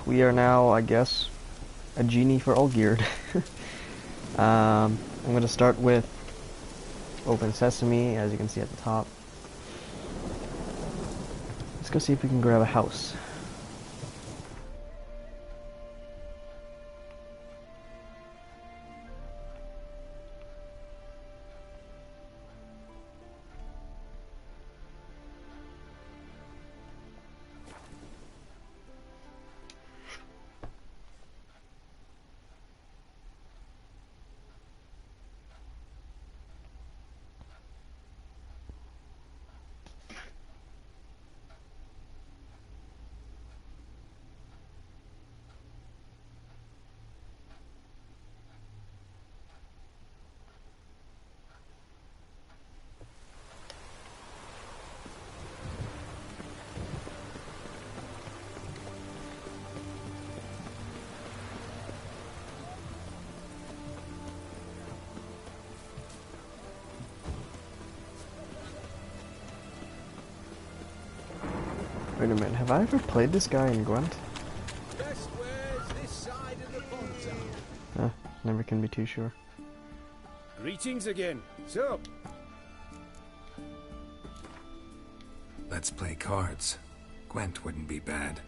we are now, I guess, a genie for Olgierd. I'm going to start with Open Sesame, as you can see at the top. Let's go see if we can grab a house. Wait a minute, have I ever played this guy in Gwent? Best wares this side of the pond. Never can be too sure. Greetings again. So, Let's play cards. Gwent wouldn't be bad.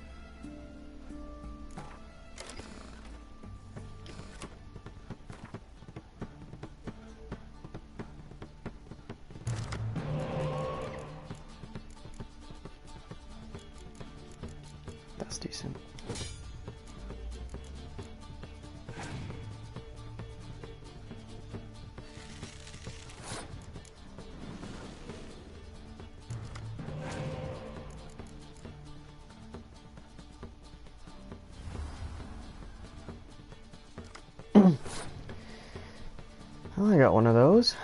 That's decent. Well, I got one of those.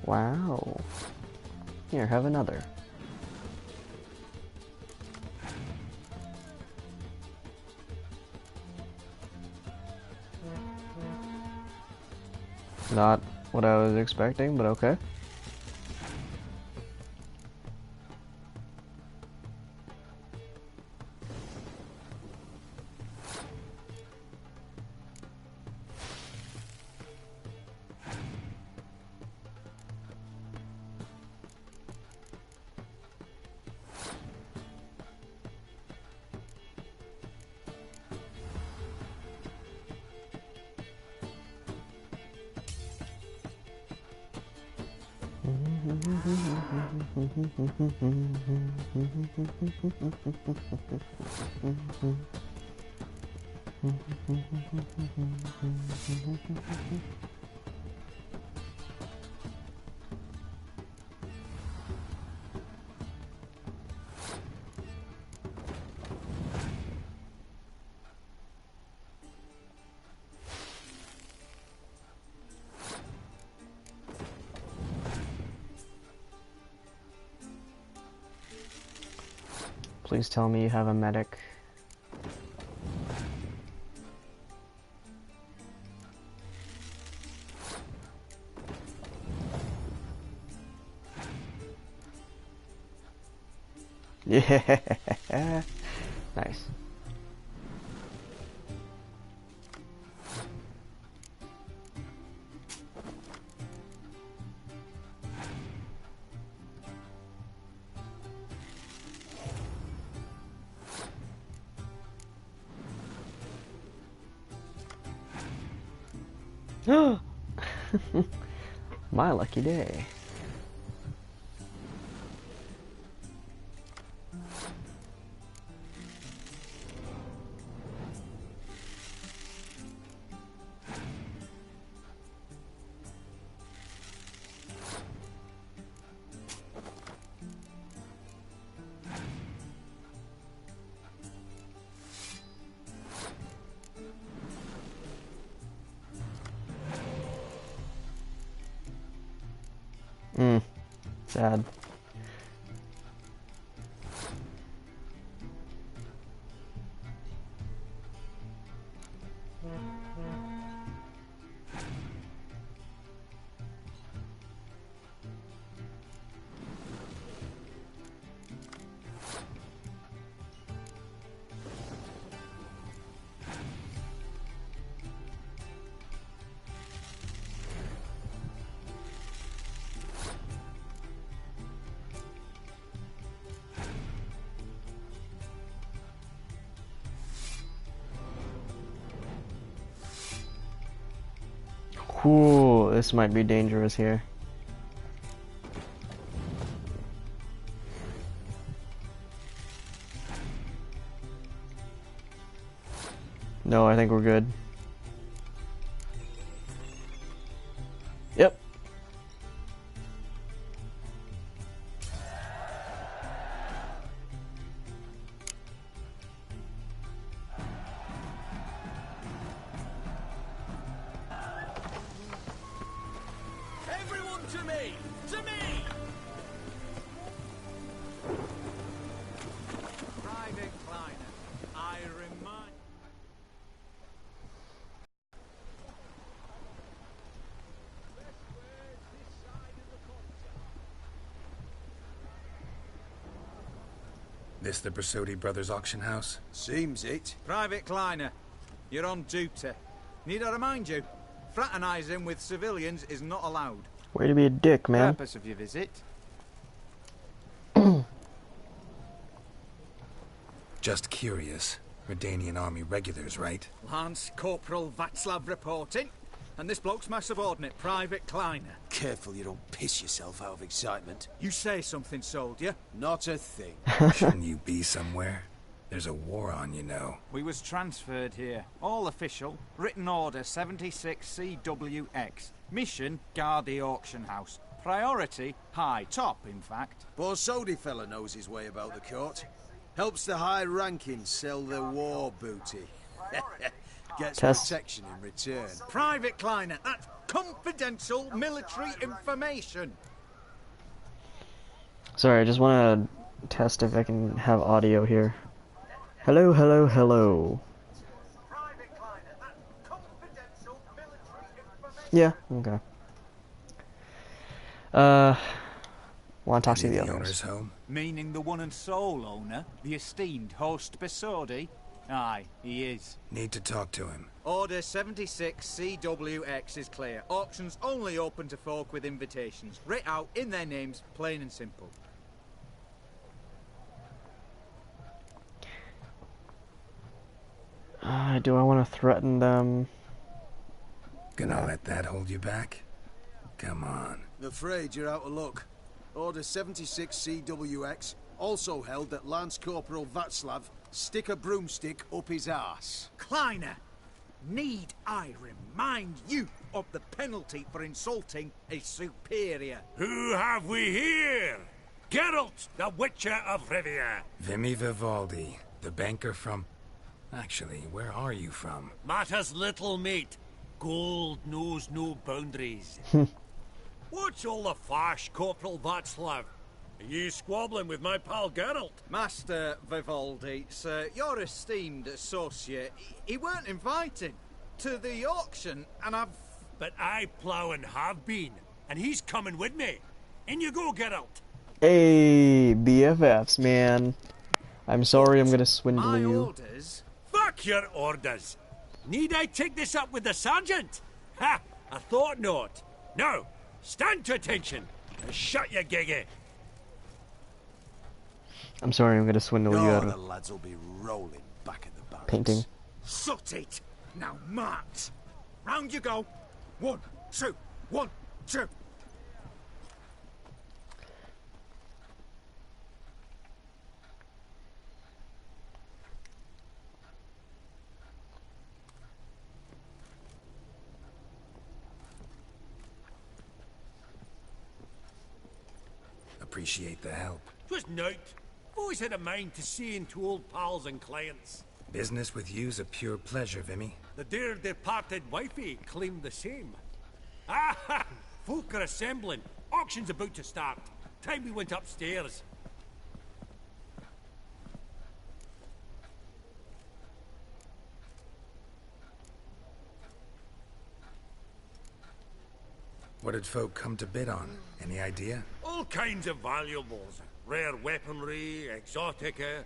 Wow. Here, have another. Not what I was expecting, but okay. Please tell me you have a medic. Yeah. Nice. My lucky day. Sad. Ooh, this might be dangerous here. No, I think we're good. Yep. Everyone to me! To me! Private Kleiner, I remind... This the Brasodi Brothers auction house? Seems it. Private Kleiner, you're on duty. Need I remind you, fraternising with civilians is not allowed. Way to be a dick, man. Purpose of your visit? Just curious. Redanian army regulars, right? Lance Corporal Václav reporting. And this bloke's my subordinate, Private Kleiner. Careful you don't piss yourself out of excitement. You say something, soldier. Not a thing. Shouldn't you be somewhere? There's a war on, you know. We was transferred here. All official. Written order 76 CWX. Mission, guard the auction house. Priority, high. Top, in fact. Borsodi fella knows his way about the court. Helps the high rankings sell their war booty. Gets Test. protection in return. Private Kleiner, that's confidential military information. Sorry, I just want to test if I can have audio here. Hello, hello, hello. Private Kleiner, that's confidential military information. Yeah, okay. Want to talk to Any the of the others. owner's home? Meaning the one and sole owner, the esteemed host Besodi? Aye, he is. Need to talk to him. Order 76 CWX is clear. Auctions only open to folk with invitations. Writ out in their names, plain and simple. Do I want to threaten them? Gonna let that hold you back? Come on. Afraid you're out of luck. Order 76 CWX also held that Lance Corporal Václav stick a broomstick up his arse. Kleiner, need I remind you of the penalty for insulting a superior? Who have we here? Geralt, the Witcher of Rivia. Vimy Vivaldi, the banker from... Actually, where are you from? Matters little, mate. Gold knows no boundaries. What's all the fash, Corporal Václav? Are you squabbling with my pal Geralt? Master Vivaldi, sir, your esteemed associate, he weren't invited to the auction, and I've... But I plough and have been, and he's coming with me. In you go, Geralt. Hey, BFFs, man. I'm sorry I'm gonna swindle My you. orders... Fuck your orders. Need I take this up with the sergeant? Ha! I thought not. Now, stand to attention and shut your giggy. I'm sorry I'm gonna swindle you out Oh, the of lads will be rolling back at the barracks. painting. Sort it! Now march! Round you go! 1, 2, 1, 2! Appreciate the help. 'Twas nowt. Always had a mind to seeing to old pals and clients. Business with you's a pure pleasure, Vimy. The dear departed wifey claimed the same. Ah ha! Folk are assembling. Auction's about to start. Time we went upstairs. What did folk come to bid on? Any idea? All kinds of valuables. Rare weaponry, exotica.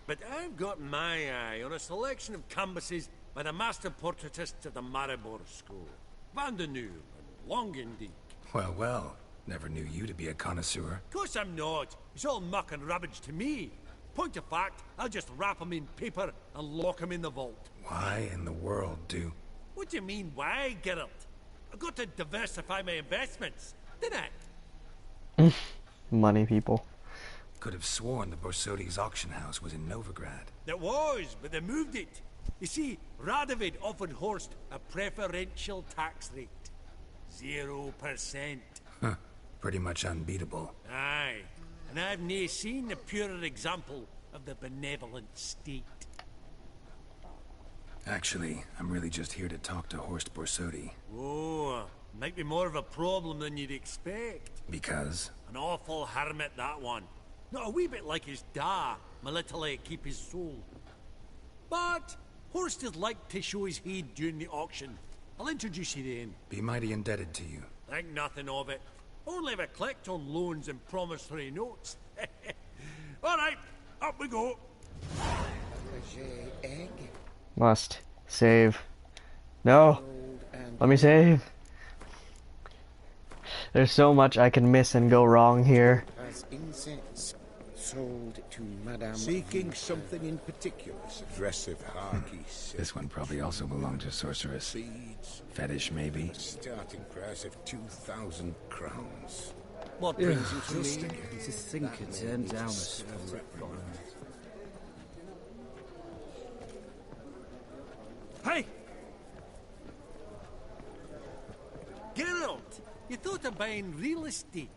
But I've got my eye on a selection of canvases by the master portraitists of the Maribor School. Van de Nieuw and Longendijk. Well, well. Never knew you to be a connoisseur. Course I'm not. It's all muck and rubbish to me. Point of fact, I'll just wrap 'em in paper and lock 'em in the vault. Why in the world do... What do you mean, why, Geralt? I've got to diversify my investments, didn't I? Money people. Could have sworn the Borsodi's auction house was in Novigrad. It was, but they moved it. You see, Radovid offered Horst a preferential tax rate. 0%. Huh. Pretty much unbeatable. Aye. And I've nae seen a purer example of the benevolent state. Actually, I'm really just here to talk to Horst Borsodi. Oh, might be more of a problem than you'd expect. Because? An awful hermit, that one. Not a wee bit like his da, my little keep his soul. But Horst is like to show his head during the auction. I'll introduce you then. Be mighty indebted to you. Think nothing of it. Only if I collect on loans and promissory notes. All right, up we go. Egg, Must save. No. gold, and Let me save. There's so much I can miss and go wrong here. as incense sold to Madame. Seeking something in particular, aggressive harky This one probably also belonged to Sorceress. seeds, Fetish, maybe? starting price of 2,000 crowns. What brings you to me? To think it turned down a spot. Hey! Geralt, you thought of buying real estate.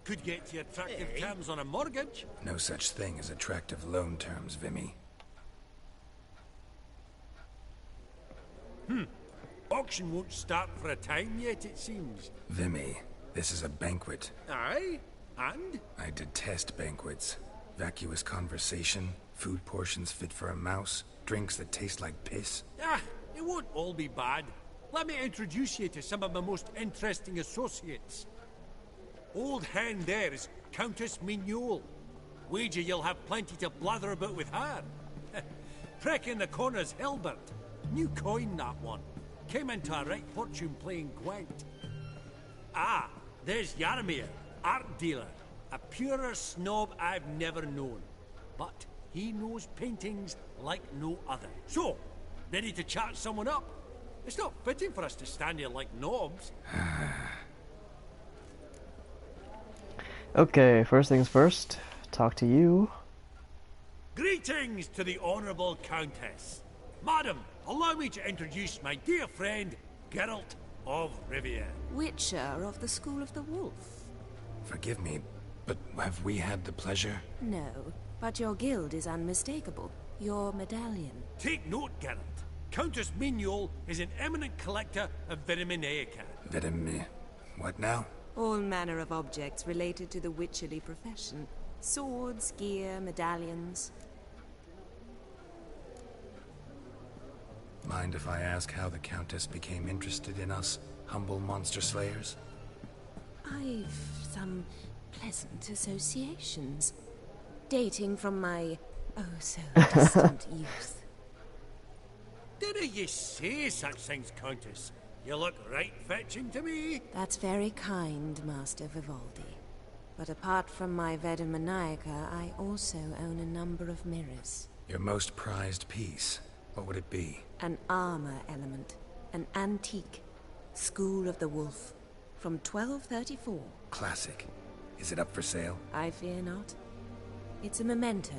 Could get you attractive terms on a mortgage. No such thing as attractive loan terms, Vimy. Auction won't start for a time yet, it seems. Vimy, this is a banquet. Aye? And? I detest banquets. Vacuous conversation, food portions fit for a mouse, drinks that taste like piss. Ah, it won't all be bad. Let me introduce you to some of my most interesting associates. Old hen there is Countess Mignole. Wager you'll have plenty to blather about with her. Prick in the corner's Hilbert. New coin, that one. Came into a right fortune playing Gwent. Ah, there's Yarmir, art dealer. A purer snob I've never known. But he knows paintings like no other. So, ready to chat someone up? It's not fitting for us to stand here like knobs. Okay, first things first. Talk to you. Greetings to the Honourable Countess. Madam, allow me to introduce my dear friend, Geralt of Rivia. Witcher of the School of the Wolf. Forgive me, but have we had the pleasure? No, but your guild is unmistakable. Your medallion. Take note, Geralt. Countess Mignole is an eminent collector of Vitaminaica. What now? All manner of objects related to the witcherly profession. Swords, gear, medallions. Mind if I ask how the Countess became interested in us, humble monster slayers? I've some pleasant associations. Dating from my oh-so distant youth. Didn't you say such things, Countess? You look right fetching to me. That's very kind, Master Vivaldi. But apart from my Vitaminaica, I also own a number of mirrors. Your most prized piece, what would it be? An armor element. An antique. School of the Wolf. From 1234. Classic. Is it up for sale? I fear not. It's a memento.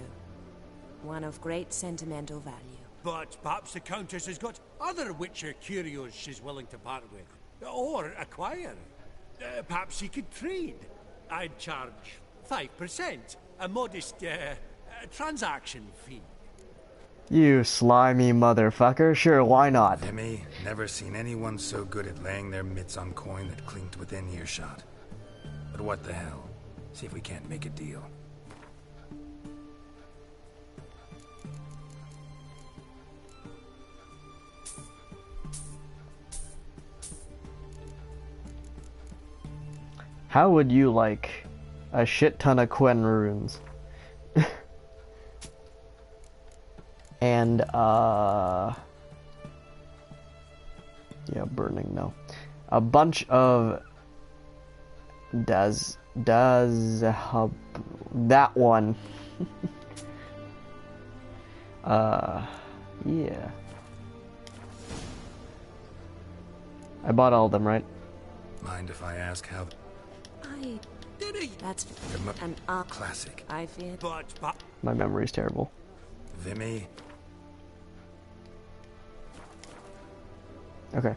One of great sentimental value. But perhaps the Countess has got other Witcher curios she's willing to part with. Or acquire. Perhaps she could trade. I'd charge 5%. A modest, transaction fee. You slimy motherfucker. Sure, why not? Vimy, never seen anyone so good at laying their mitts on coin that clinked within earshot. But what the hell? See if we can't make a deal. How would you like a shit ton of Quen runes? And, yeah, burning, no. A bunch of that one. Yeah. I bought all of them, right? Mind if I ask how... I... Did he? That's The an classic. I feared. But My memory's terrible. Vimy? Okay.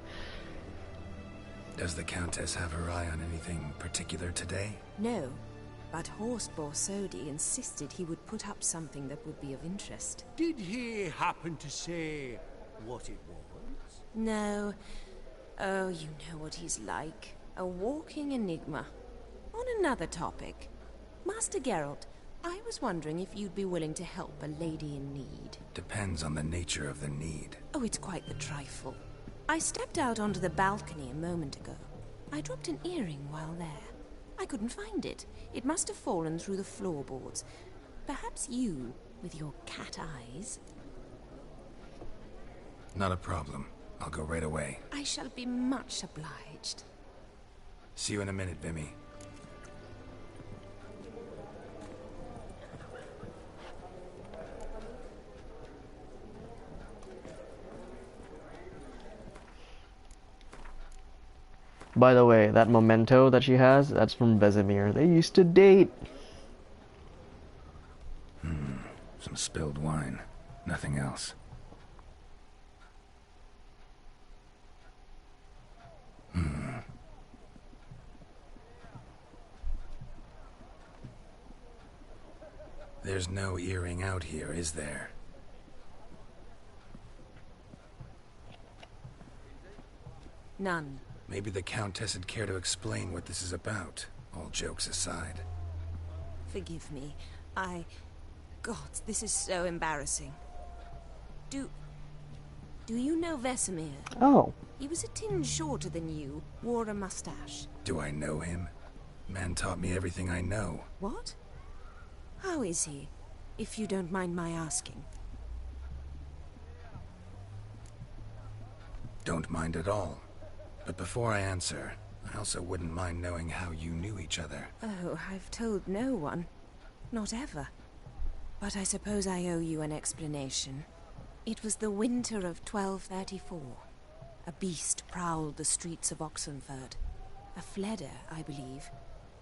Does the Countess have her eye on anything particular today? No, but Horst Borsodi insisted he would put up something that would be of interest. did he happen to say what it was? No. Oh, you know what he's like. A walking enigma. On another topic. Master Geralt, I was wondering if you'd be willing to help a lady in need. Depends on the nature of the need. Oh, it's quite the trifle. I stepped out onto the balcony a moment ago. I dropped an earring while there. I couldn't find it. It must have fallen through the floorboards. Perhaps you, with your cat eyes... Not a problem. I'll go right away. I shall be much obliged. See you in a minute, Vimy. By the way, that memento that she has, that's from Vesemir. They used to date. Some spilled wine. Nothing else. There's no earring out here, is there? None. Maybe the Countess would care to explain what this is about, all jokes aside. Forgive me. God, this is so embarrassing. Do you know Vesemir? Oh. He was a tinge shorter than you, wore a mustache. Do I know him? Man taught me everything I know. What? How is he, if you don't mind my asking? Don't mind at all. But before I answer, I also wouldn't mind knowing how you knew each other. Oh, I've told no one. Not ever. But I suppose I owe you an explanation. It was the winter of 1234. A beast prowled the streets of Oxenford. A fleder, I believe.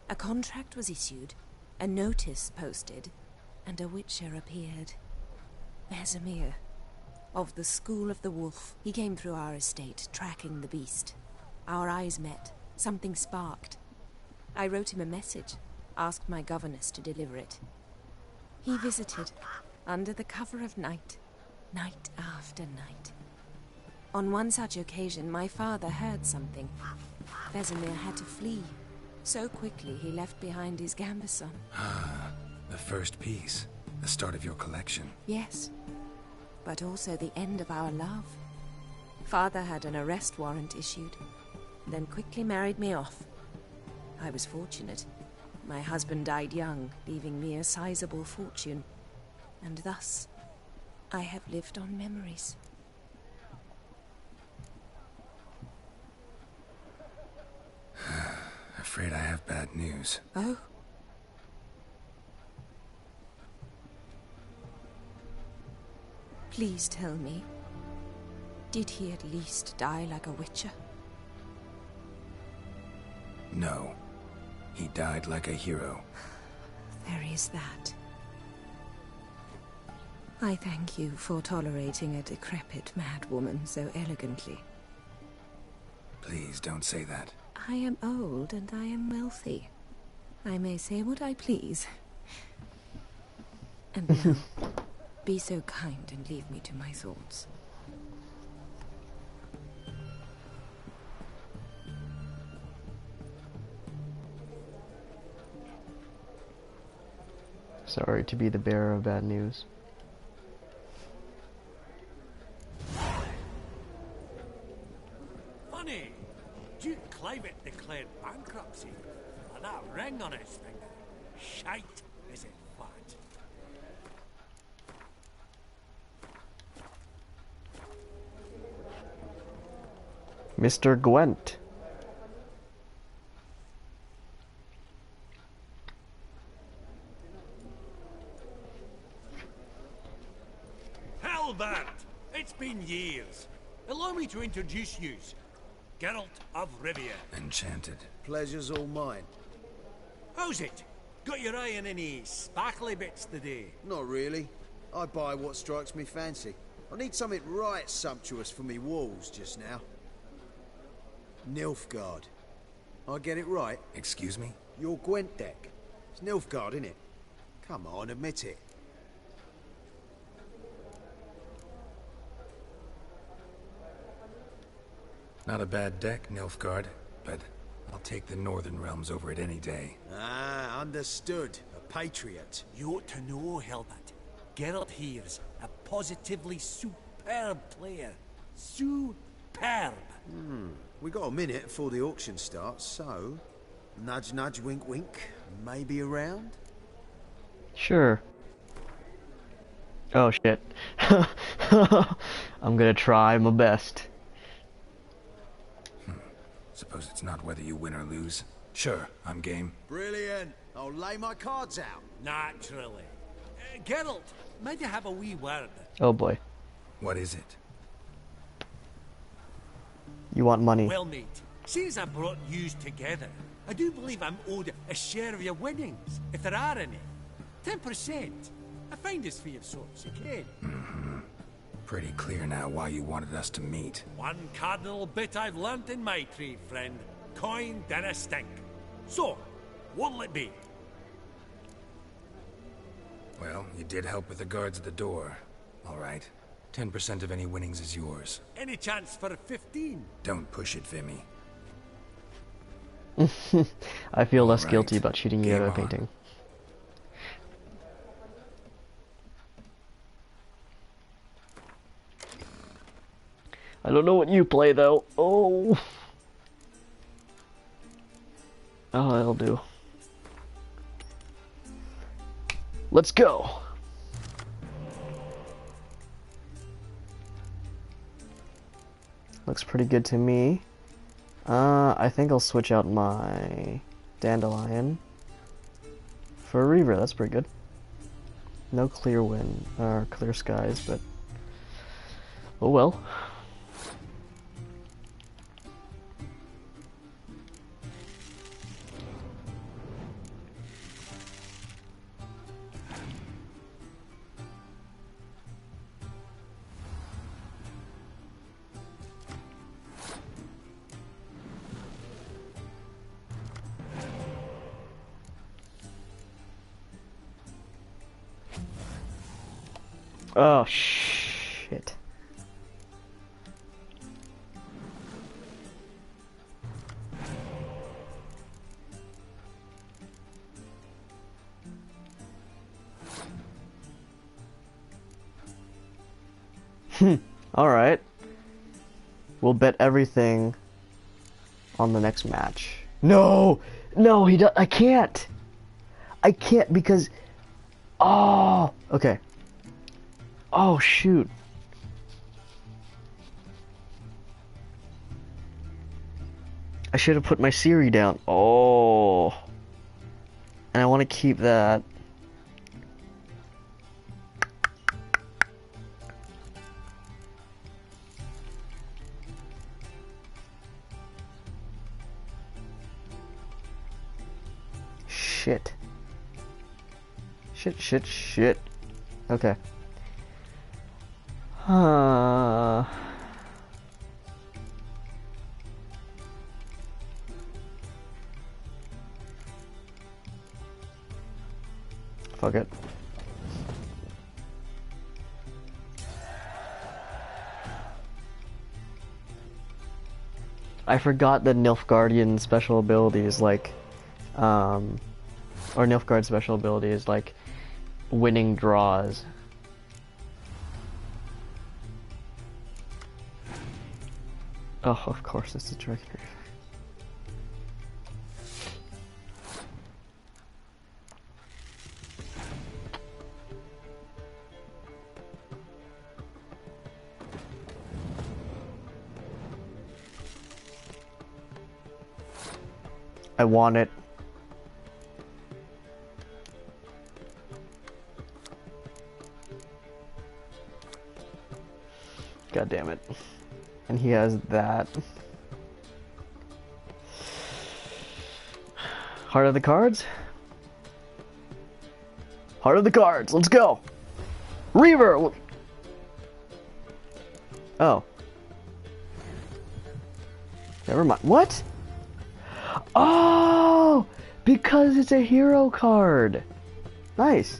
A contract was issued, a notice posted, and a witcher appeared. Vesemir, of the School of the Wolf. He came through our estate, tracking the beast. Our eyes met. Something sparked. I wrote him a message, asked my governess to deliver it. He visited, under the cover of night, night after night. On one such occasion, my father heard something. Vesemir had to flee. So quickly, he left behind his gambeson. Ah, the first piece. The start of your collection. Yes, but also the end of our love. Father had an arrest warrant issued, then quickly married me off. I was fortunate. My husband died young, leaving me a sizable fortune. And thus, I have lived on memories. Afraid I have bad news. Oh? Please tell me, did he at least die like a witcher? No. He died like a hero. There is that. I thank you for tolerating a decrepit madwoman so elegantly. Please don't say that. I am old and I am wealthy. I may say what I please. And now, be so kind and leave me to my thoughts. Sorry to be the bearer of bad news. Funny, Duke Clivet declared bankruptcy, and that ring on his finger. Shite, is it fat? Mr. Gwent. Halbert! It's been years. Allow me to introduce you. Geralt of Rivia. Enchanted. Pleasure's all mine. How's it? Got your eye on any sparkly bits today? Not really. I buy what strikes me fancy. I need something right sumptuous for me walls just now. Nilfgaard. I get it right? Excuse me? Your Gwent deck. It's Nilfgaard, innit? Come on, admit it. Not a bad deck, Nilfgaard, but I'll take the Northern Realms over it any day. Ah, understood. A patriot. You ought to know, Hilbert. Geralt here's a positively superb player. Superb. We got a minute before the auction starts, so... Nudge, nudge, wink, wink. Maybe around? Sure. Oh shit. I'm gonna try my best. Suppose it's not whether you win or lose. Sure, I'm game. Brilliant. I'll lay my cards out. Naturally. Geralt, might you have a wee word? Oh boy. What is it? You want money. Well, mate, since I brought yous together, I do believe I'm owed a share of your winnings, if there are any. 10%. A finder's fee of sorts, you can. Pretty clear now why you wanted us to meet. One cardinal bit I've learnt in my trade, friend. Coin dinna stink. So, what'll it be? Well, you did help with the guards at the door. All right. 10% of any winnings is yours. Any chance for 15? Don't push it, Vimy. I feel less Alright, guilty about cheating you out of a game on. painting. I don't know what you play though. Oh. Oh, that'll do. Let's go. Looks pretty good to me. I think I'll switch out my Dandelion for a Reaver. That's pretty good. No clear wind or clear skies, but oh well. Oh, shit. Alright. We'll bet everything on the next match. No! No, he does. I can't! I can't because... Oh! Okay. Oh, shoot. I should have put my Siri down. Oh. And I want to keep that. Shit. Shit, shit, shit. Okay. Fuck it. I forgot that Nilfgaardian special ability is like, or Nilfgaard special ability is like winning draws. Oh, of course, it's the Dragon Reaver. I want it. God damn it. And he has that. Heart of the cards? Heart of the cards, let's go! Reaver! Oh. Never mind. What? Oh! Because it's a hero card! Nice.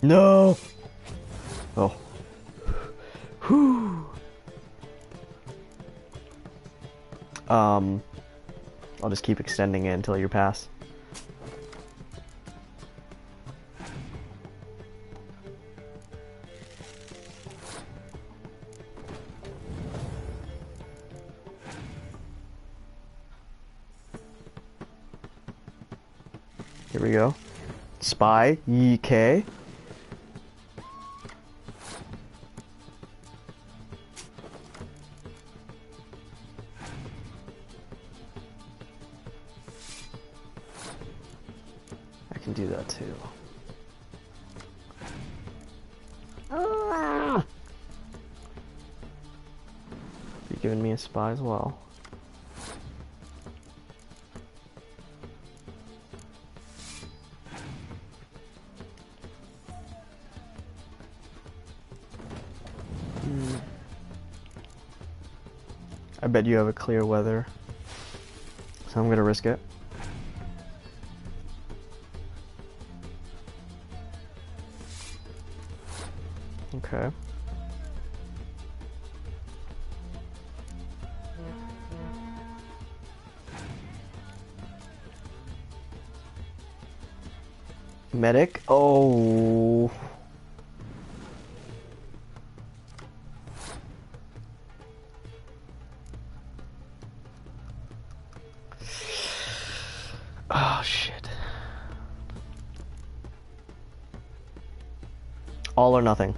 No! Oh. Whew. I'll just keep extending it until you pass. Here we go. Spy, EK. Do that too. Ah! You're giving me a spy as well. I bet you have a clear weather, so I'm gonna risk it. Okay. Medic? Oh. Oh, shit. All or nothing.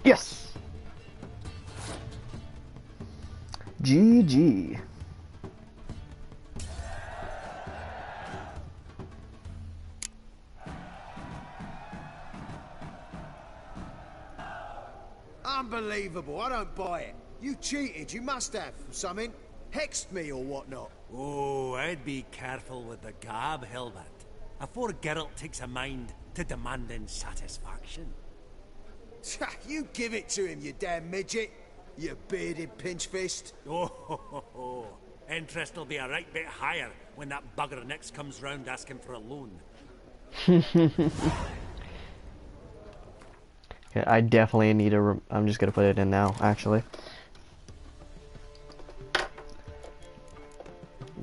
Yes! GG. Unbelievable, I don't buy it. You cheated, you must have, something. Hexed me or whatnot. Oh, I'd be careful with the gab, Hilbert. Afore Geralt takes a mind to demanding satisfaction. You give it to him, you damn midget. You bearded pinchfist. Oh, interest will be a right bit higher when that bugger next comes round asking for a loan. Yeah, I definitely need a. I'm just gonna put it in now, actually.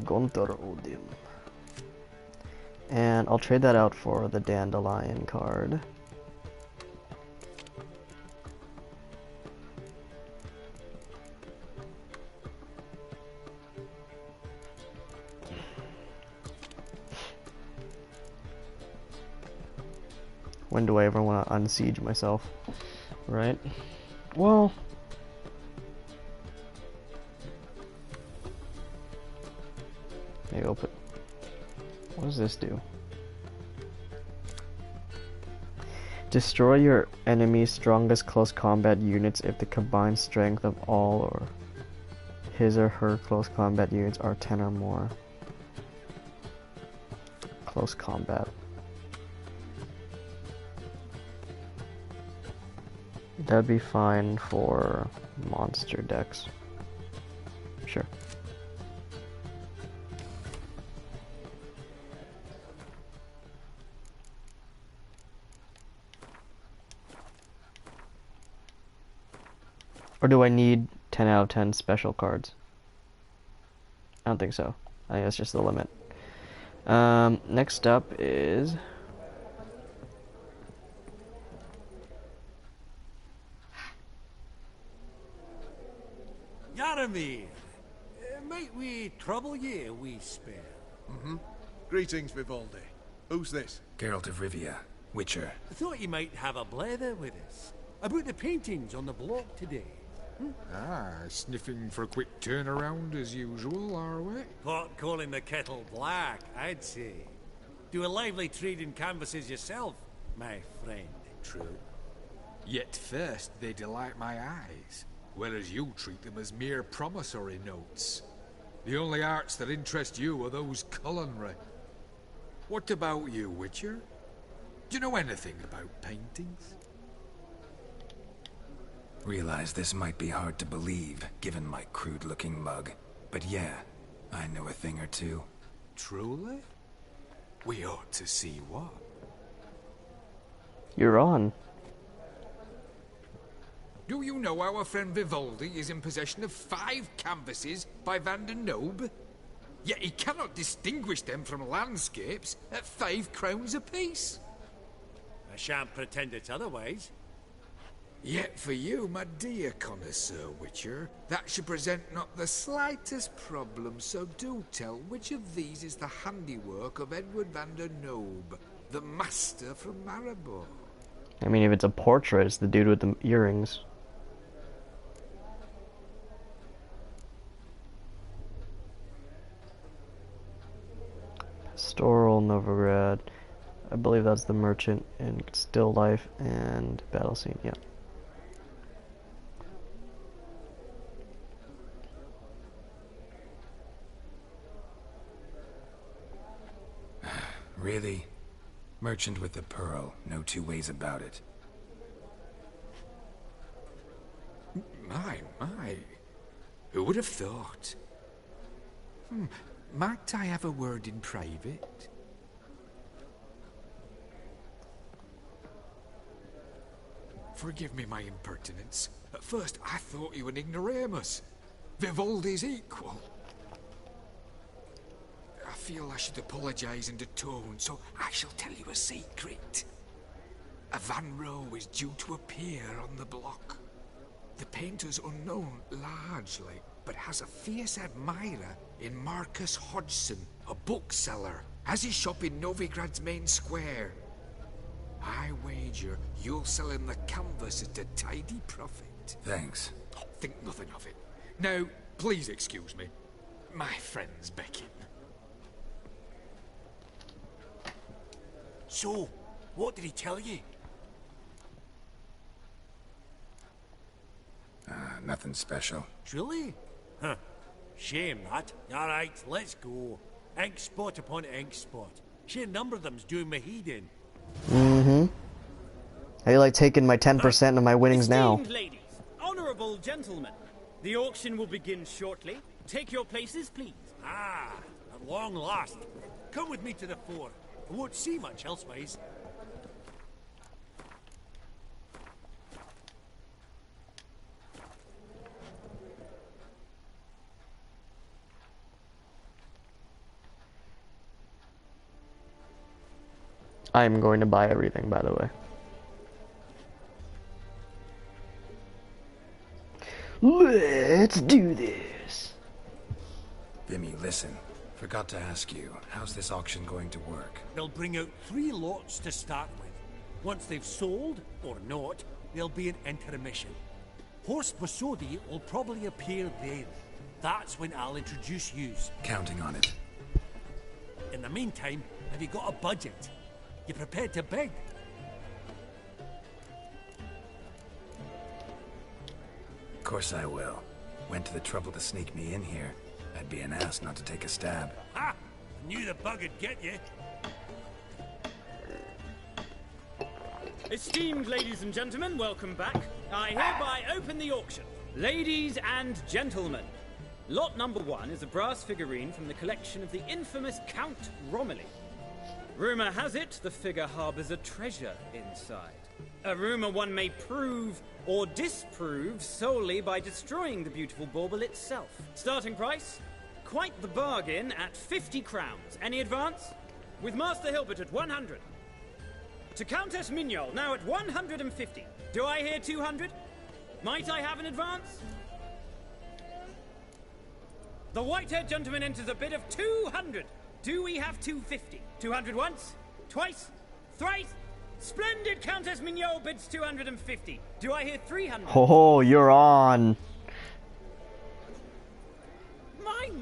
Gunter Odin. And I'll trade that out for the Dandelion card. When do I ever want to unsiege myself? Right? Well... maybe I'll put... what does this do? Destroy your enemy's strongest close combat units if the combined strength of all or his or her close combat units are 10 or more. Close combat. That'd be fine for monster decks. Sure. Or do I need 10 out of 10 special cards? I don't think so. I think that's just the limit. Next up is... Yaramir, might we trouble ye a wee spell? Greetings, Vivaldi. Who's this? Geralt of Rivia, Witcher. I thought you might have a blather with us about the paintings on the block today. Ah, sniffing for a quick turnaround as usual, are we? Pot calling the kettle black, I'd say. Do a lively trade in canvases yourself, my friend. True. Yet first they delight my eyes, whereas you treat them as mere promissory notes. The only arts that interest you are those culinary. What about you, Witcher? Do you know anything about paintings? Realize this might be hard to believe, given my crude-looking mug. But yeah, I know a thing or two. Truly? We ought to see what. You're on. Do you know our friend Vivaldi is in possession of 5 canvases by Van der Nobe? Yet he cannot distinguish them from landscapes at 5 crowns apiece. I shan't pretend it's otherwise. Yet for you, my dear connoisseur Witcher, that should present not the slightest problem, so do tell which of these is the handiwork of Edward van der Nobe, the master from Maribor. I mean, if it's a portrait, it's the dude with the earrings. Pastoral Novigrad. I believe that's the merchant in Still Life and Battle Scene, yeah. Really? Merchant with the pearl, no two ways about it. My. Who would have thought? Might I have a word in private? Forgive me my impertinence. At first I thought you an ignoramus. Vivaldi's equal. I feel I should apologize and atone, so I shall tell you a secret. A Van Row is due to appear on the block. The painter's unknown, largely, but has a fierce admirer in Marcus Hodgson, a bookseller, has his shop in Novigrad's main square. I wager you'll sell him the canvas at a tidy profit. Thanks. Think nothing of it. Now, please excuse me. My friends beckon. So, what did he tell you? Nothing special. Truly? Huh. Shame that. Alright, let's go. Ink spot upon ink spot. Sheer number of them's doing my head in. I like taking my 10% of my winnings now. Esteemed ladies, honorable gentlemen, the auction will begin shortly. Take your places, please. Ah, at long last. Come with me to the fore. I won't see much elsewise. I'm going to buy everything, by the way. Let's do this. Vimy, listen. Forgot to ask you, how's this auction going to work? They'll bring out 3 lots to start with. Once they've sold, or not, there'll be an intermission. Horst Vasodi will probably appear then. That's when I'll introduce yous. Counting on it. In the meantime, have you got a budget? You prepared to bid? Of course I will. Went to the trouble to sneak me in here. I'd be an ass not to take a stab. Ha! Knew the bug would get you. Esteemed ladies and gentlemen, welcome back. I hereby open the auction. Ladies and gentlemen, lot number 1 is a brass figurine from the collection of the infamous Count Romilly. Rumor has it the figure harbors a treasure inside. A rumor one may prove or disprove solely by destroying the beautiful bauble itself. Starting price, quite the bargain at 50 crowns. Any advance? With Master Hilbert at 100. To Countess Mignol, now at 150. Do I hear 200? Might I have an advance? The white-haired gentleman enters a bid of 200. Do we have 250? 200 once? Twice? Thrice? Splendid! Countess Mignol bids 250. Do I hear 300? Oh, you're on.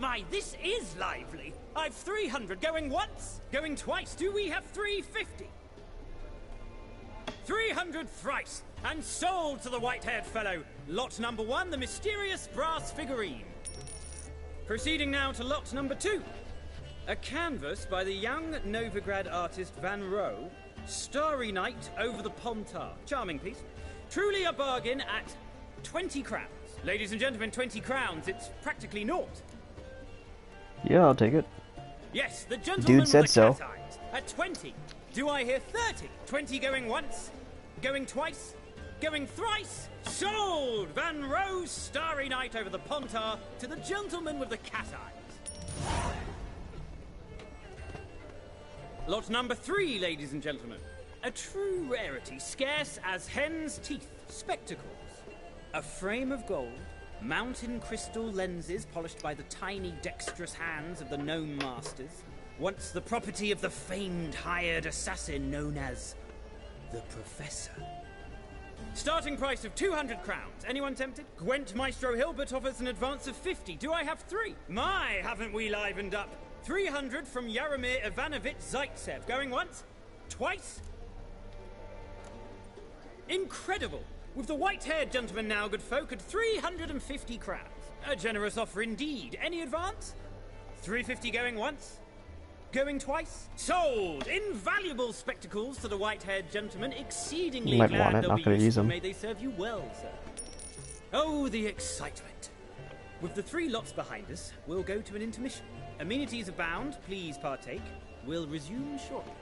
My, this is lively. I've 300 going once, going twice. Do we have 350? 300 thrice, and sold to the white-haired fellow. Lot number 1, the mysterious brass figurine. Proceeding now to lot number 2. A canvas by the young Novigrad artist Van Rohe, Starry Night over the Pontar. Charming piece. Truly a bargain at 20 crowns. Ladies and gentlemen, 20 crowns. It's practically naught. Yeah, I'll take it. Yes, the gentleman Dude said with the so. cat eyes. At 20. Do I hear 30? 20 going once? Going twice? Going thrice? Sold! Van Rohe's Starry Night over the Pontar to the gentleman with the cat eyes. Lot number 3, ladies and gentlemen. A true rarity, scarce as hen's teeth. Spectacles. A frame of gold, mountain crystal lenses polished by the tiny dexterous hands of the gnome masters, once the property of the famed hired assassin known as the Professor. Starting price of 200 crowns. Anyone tempted? Gwent Maestro Hilbert offers an advance of 50. Do I have 3? My, haven't we livened up? 300 from Yaromir Ivanovich Zaitsev. Going once? Twice? Incredible! With the white-haired gentleman now, good folk, at 350 crowns. A generous offer indeed. Any advance? 350 going once? Going twice? Sold! Invaluable spectacles to the white-haired gentleman, exceedingly You might glad want it, they'll not be gonna useful. use them. May they serve you well, sir. Oh, the excitement. With the 3 lots behind us, we'll go to an intermission. Amenities abound, please partake. We'll resume shortly.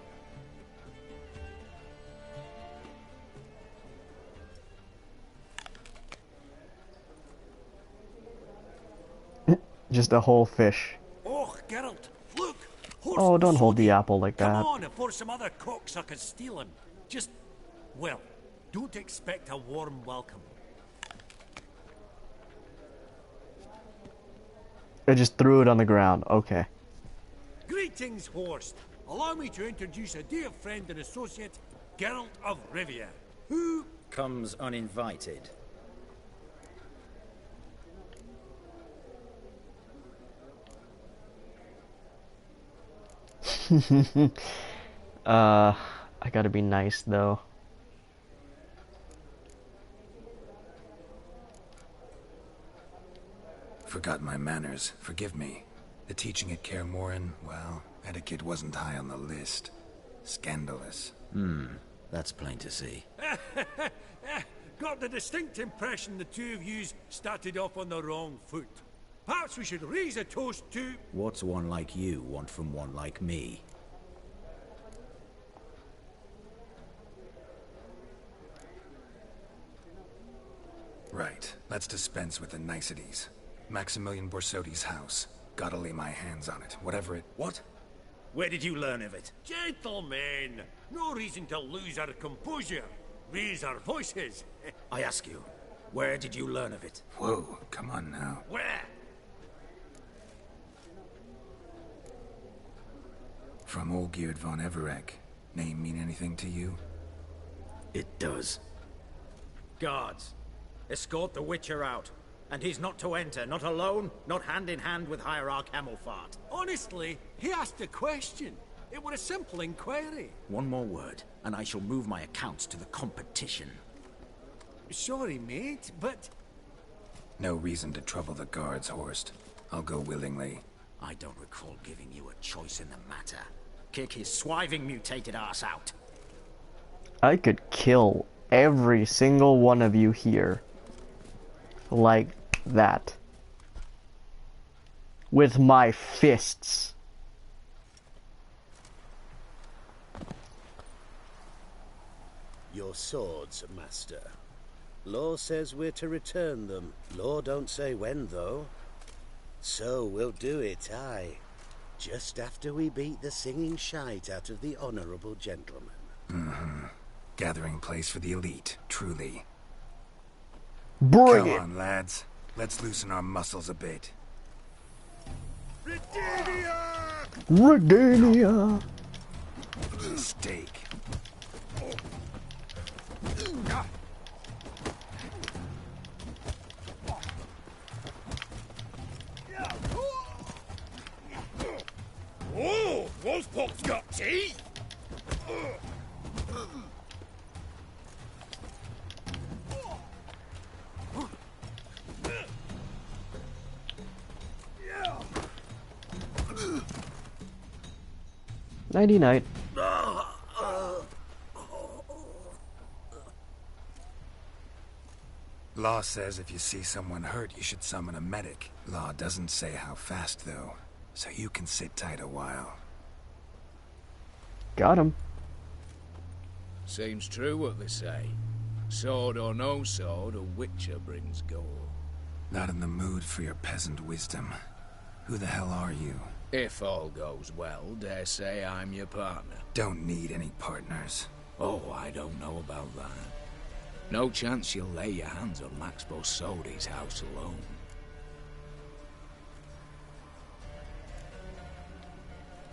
Just a whole fish. Oh, Geralt, look! Horse Oh, don't hold the Sodi. apple like that. Come on, before some other cocksuckers steal him. Just, well, don't expect a warm welcome. I just threw it on the ground. Okay. Greetings, Horst. Allow me to introduce a dear friend and associate, Geralt of Rivia, who comes uninvited. I gotta be nice though. Forgot my manners. Forgive me. The teaching at Kaer Morhen, well, etiquette wasn't high on the list. Scandalous. That's plain to see. got the distinct impression the two of yous started off on the wrong foot. Perhaps we should raise a toast to... What's one like you want from one like me? Right. Let's dispense with the niceties. Maximilian Borsodi's house. Gotta lay my hands on it, whatever it... What? Where did you learn of it? Gentlemen, no reason to lose our composure. Raise our voices. I ask you, where did you learn of it? Whoa, come on now. Where? From Olgierd von Everec. Name mean anything to you? It does. Guards, escort the Witcher out. And he's not to enter, not alone, not hand in hand with Hierarch Hamelfart. Honestly, he asked a question. It was a simple inquiry. One more word, and I shall move my accounts to the competition. Sorry, mate, but... No reason to trouble the guards, Horst. I'll go willingly. I don't recall giving you a choice in the matter. Kick his swiving mutated ass out. I could kill every single one of you here. Like that. With my fists. Your swords, master. Law says we're to return them. Law don't say when, though. So we'll do it, aye. Just after we beat the singing shite out of the honourable gentleman. Mm-hmm. Gathering place for the elite, truly. Bring Come it! on, lads. Let's loosen our muscles a bit. Redania! Steak. Oh, Wolfpop's got teeth! Nighty night. Law says if you see someone hurt, you should summon a medic. Law doesn't say how fast, though, so you can sit tight a while. Got him. Seems true what they say. Sword or no sword, a witcher brings gore. Not in the mood for your peasant wisdom. Who the hell are you? If all goes well, dare say I'm your partner. Don't need any partners. Oh, I don't know about that. No chance you'll lay your hands on Max Bosodi's house alone.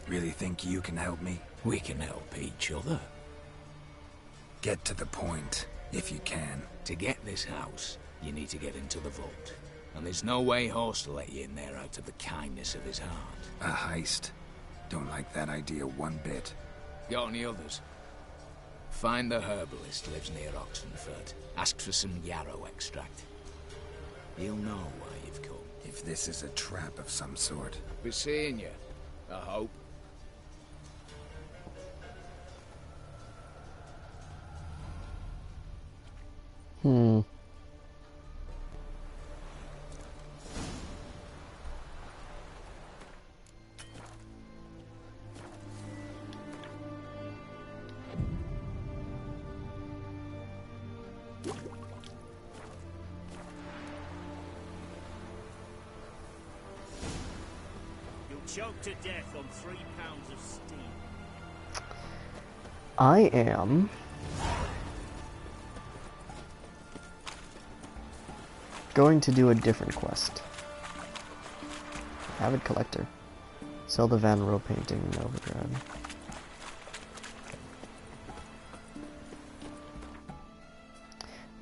Really think you can help me? We can help each other. Get to the point, if you can. To get this house, you need to get into the vault. And there's no way Horst will let you in there out of the kindness of his heart. A heist. Don't like that idea one bit. Got any others? Find the herbalist lives near Oxenfurt. Ask for some yarrow extract. He'll know why you've come. If this is a trap of some sort. Be seeing you, I hope. Choked to death on 3 pounds of steam. I am going to do a different quest. Avid Collector. Sell the Van Rohe painting in Novigrad.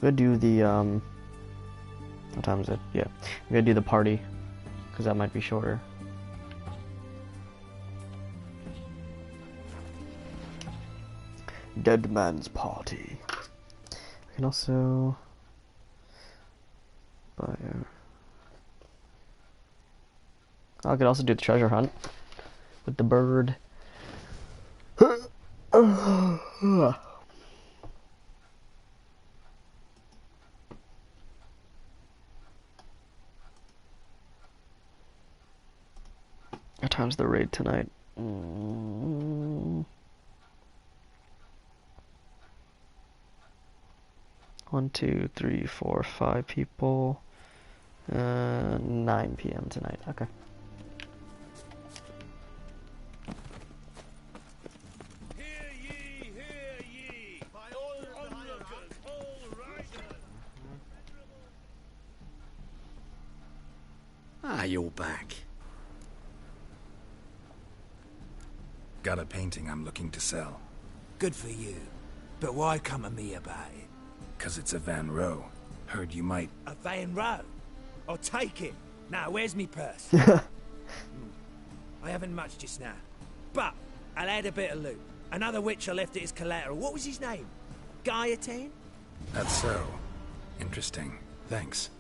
We're gonna do the what time is it? Yeah. We're gonna do the party, because that might be shorter. Dead Man's Party. I can also buy I could also do the treasure hunt with the bird. What time's the raid tonight? 1, 2, 3, 4, 5 people. 9 p.m. tonight. Okay. Ah, you're back. Got a painting I'm looking to sell. Good for you. But why come to me about it? 'Cause it's a Van Rohe. Heard you might... A Van Rohe? I'll take it. Now, where's me purse? I haven't much just now. But, I'll add a bit of loot. Another witcher left it as collateral. What was his name? Gaiatan? That's so. Interesting. Thanks.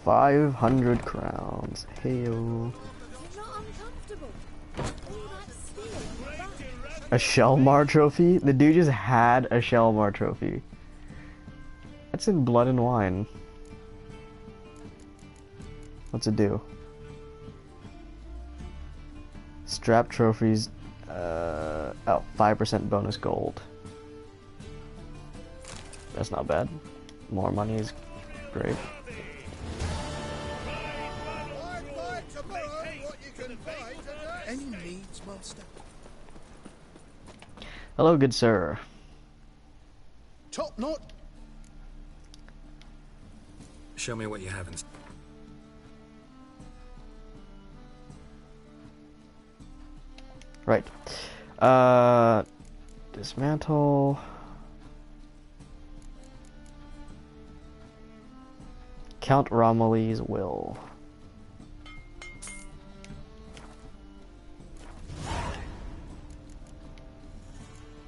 $500 crowns. Heyo. A Shelmar trophy? The dude just had a Shelmar trophy. That's in Blood and Wine. What's it do? Strap trophies. Oh, 5% bonus gold. That's not bad. more money is great. Any needs, master? Hello, good sir. Top knot. Show me what you have in... Right. Dismantle. Count Romilly's will.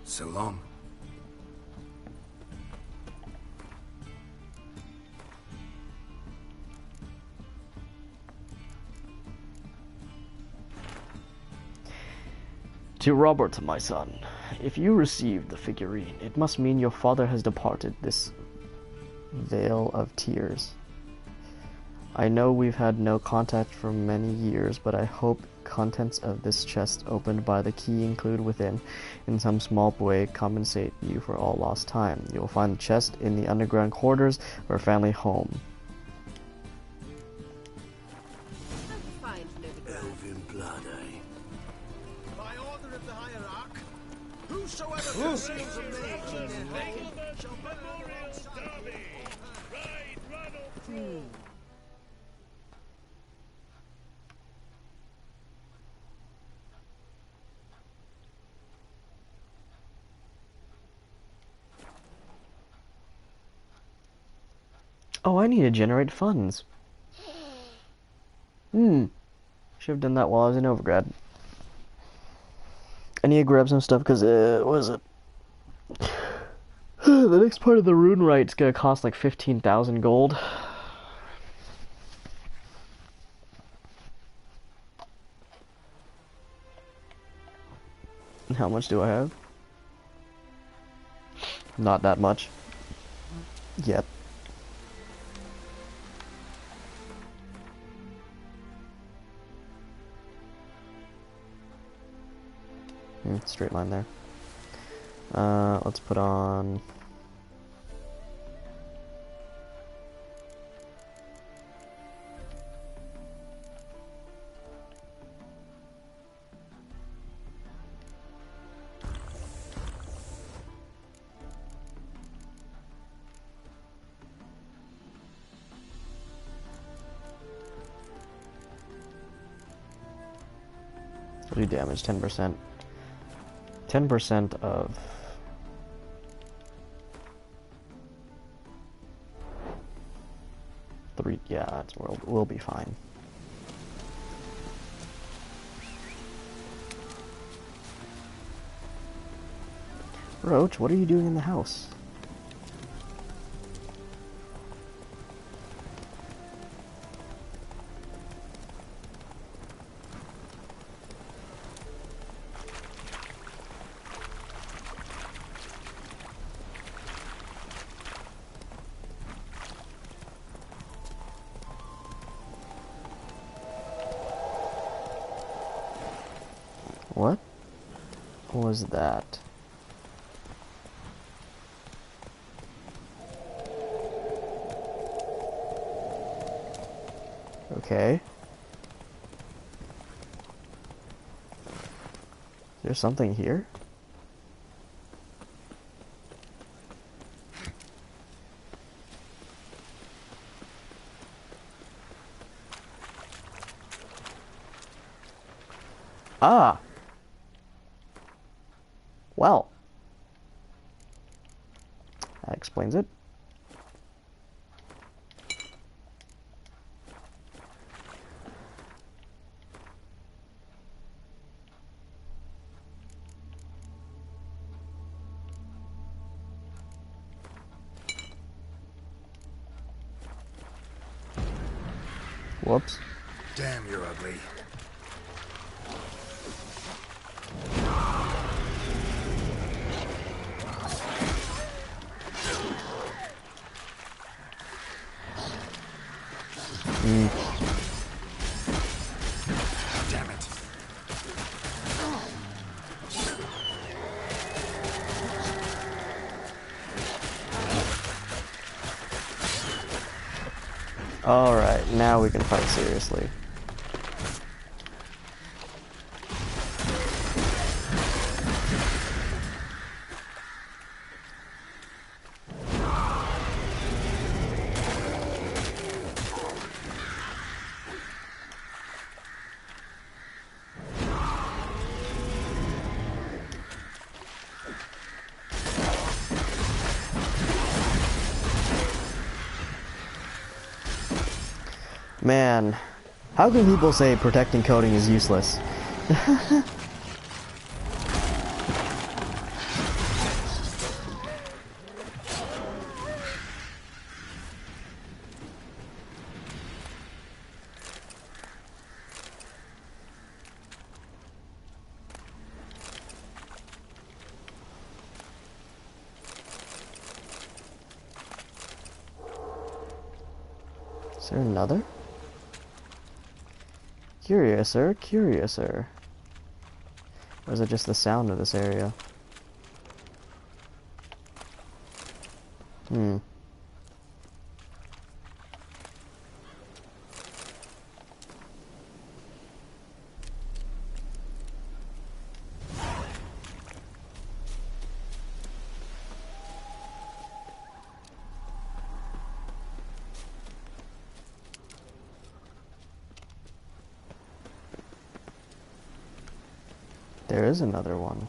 So long. To Robert, my son, if you received the figurine, it must mean your father has departed this vale of tears. I know we've had no contact for many years, but I hope contents of this chest opened by the key include within, in some small way, compensate you for all lost time. You will find the chest in the underground quarters of our family home. Elven blood, eh? By order of the hierarch, whosoever conceals a mage in their home shall burn outside. Oh, I need to generate funds. Should have done that while I was in Overgrad. I need to grab some stuff because, what is it? The next part of the rune right's gonna cost like 15,000 gold. And how much do I have? Not that much. Yet. Straight line there. Let's put on... do damage, 10%. 10% of... three, yeah, we'll be fine. Roach, what are you doing in the house? What was that? Okay. There's something here? Ah! Well. That explains it. Whoops. Damn, you're ugly. Damn it. Alright, now we can fight seriously. Man, how can people say protecting coding is useless? Is there another? Curiouser, curiouser. Or is it just the sound of this area? Hmm. There is another one.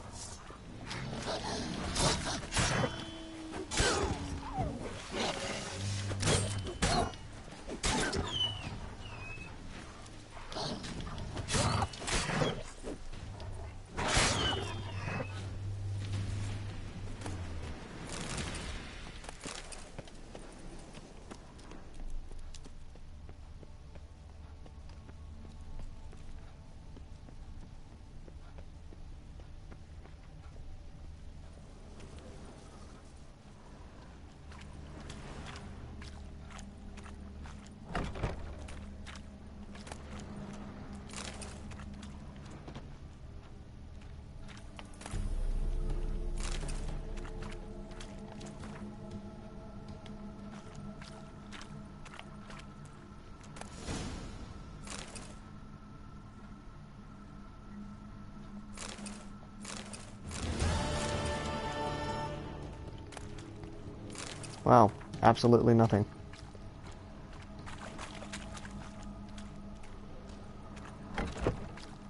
Wow, absolutely nothing.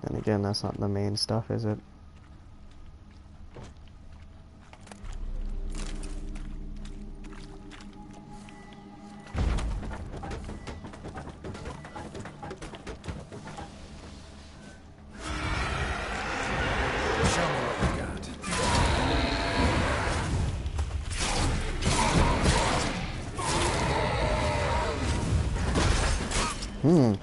Then again, that's not the main stuff, is it? Hmm.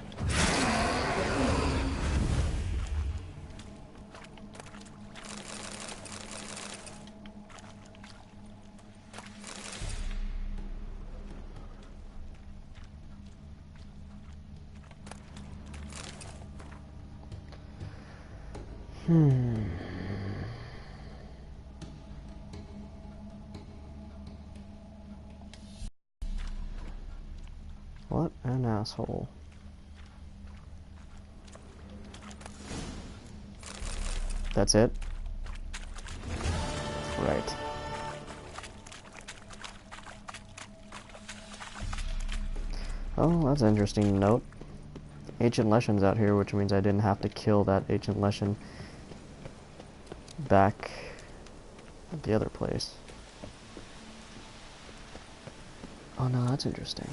What an asshole. That's it? Right. Oh, that's an interesting note. Ancient Leshen's out here, which means I didn't have to kill that Ancient Leshen back at the other place. Oh no, that's interesting.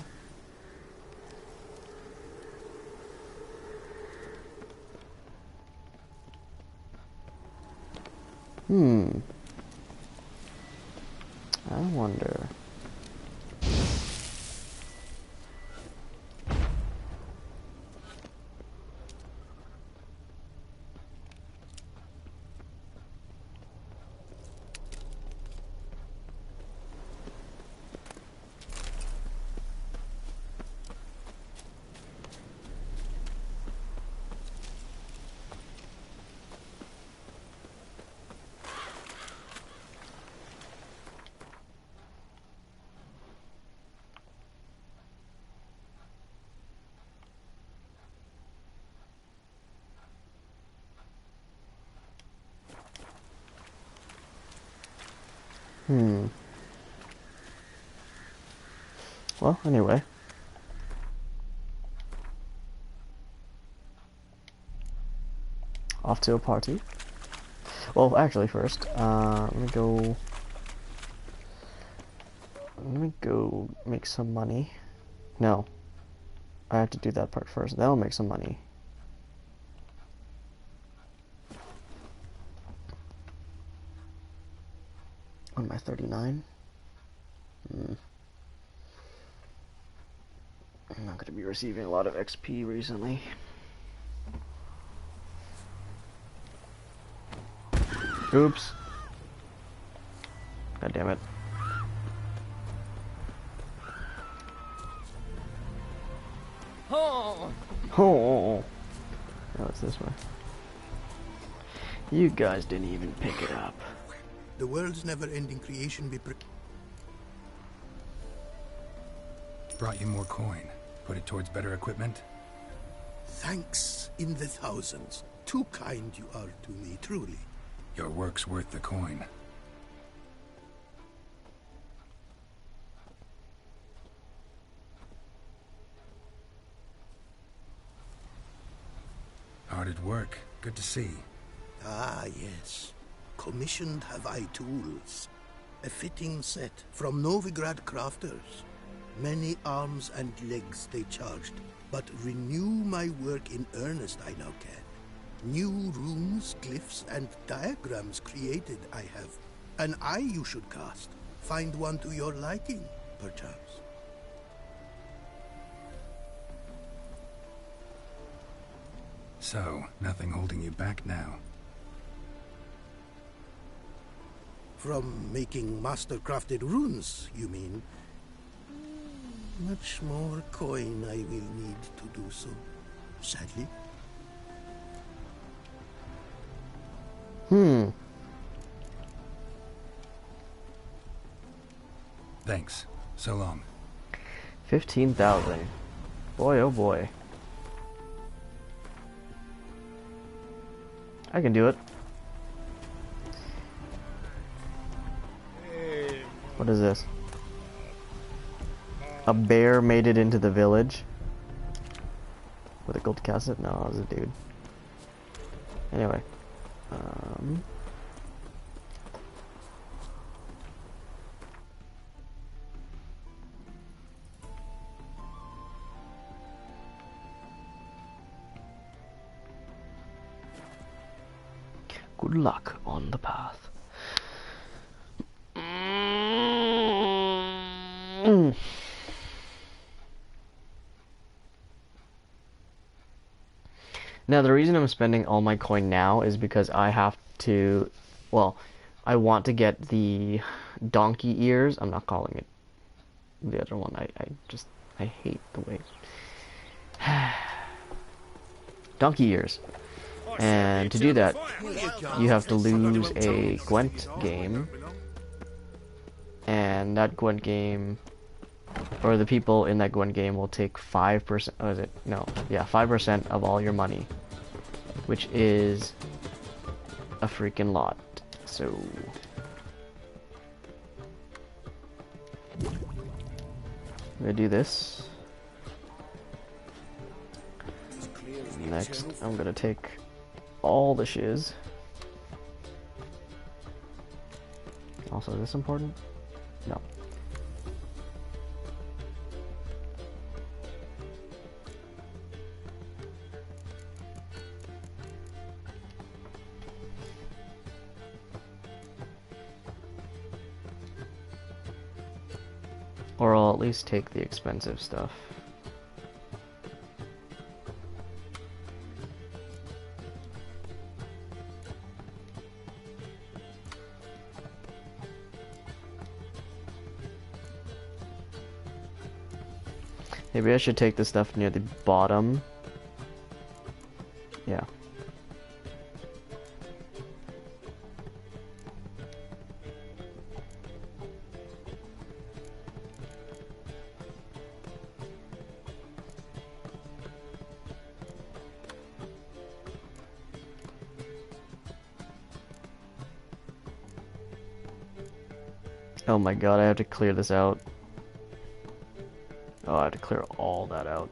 I wonder. Well, anyway. Off to a party. Well, actually, first, let me go make some money. No. I have to do that part first. Then I'll make some money. What am I, 39? I'm not going to be receiving a lot of XP recently. Oops. God damn it. Oh! Oh! No, it's this way. You guys didn't even pick it up. The world's never-ending creation Brought you more coin. Put it towards better equipment? Thanks in the thousands. Too kind you are to me, truly. Your work's worth the coin. Hard at work. Good to see. Ah, yes. Commissioned have I tools. A fitting set from Novigrad crafters. Many arms and legs they charged, but renew my work in earnest I now can. New runes, glyphs, and diagrams created I have. An eye you should cast. Find one to your liking, perchance. So, nothing holding you back now. From making master-crafted runes, you mean? Much more coin I will need to do so, sadly. Thanks. So long. 15,000. Boy, oh boy. I can do it. What is this? A bear made it into the village. With a gold casket? No, it was a dude. Anyway. Good luck on the path. Now, the reason I'm spending all my coin now is because I have to, well, I want to get the donkey ears. I'm not calling it the other one. I hate the way. Donkey ears. And to do that, you have to lose a Gwent game. And that Gwent game, or the people in that Gwent game will take 5%, oh, is it? No, yeah, 5% of all your money, which is a freaking lot. So I'm gonna do this. Next, I'm gonna take all the shiz. Also, is this important? No. Or I'll at least take the expensive stuff. Maybe I should take the stuff near the bottom. Yeah. Oh my god, I have to clear this out. Oh, I have to clear all that out.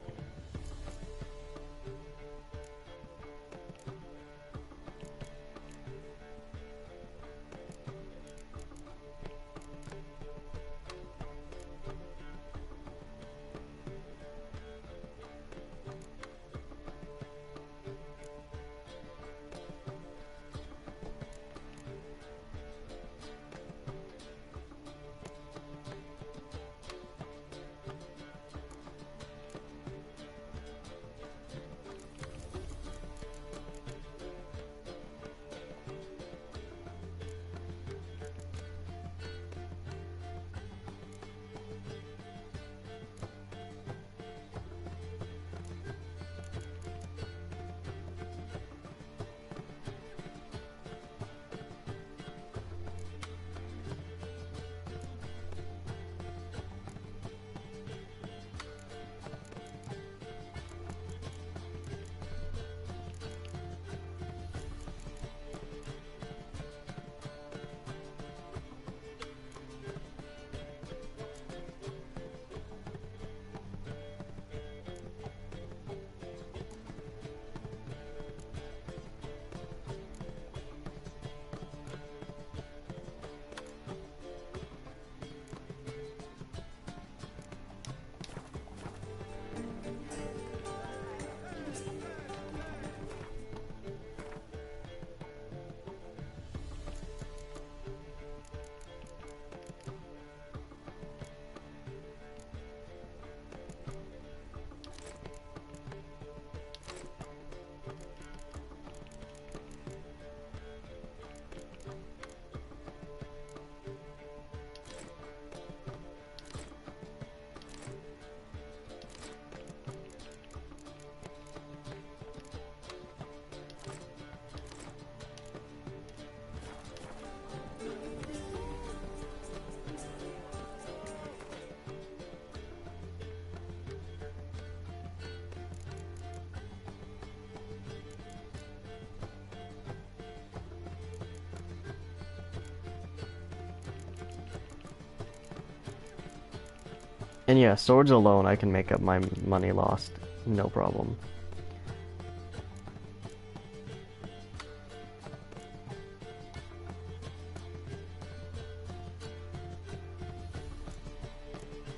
And yeah, swords alone, I can make up my money lost, no problem.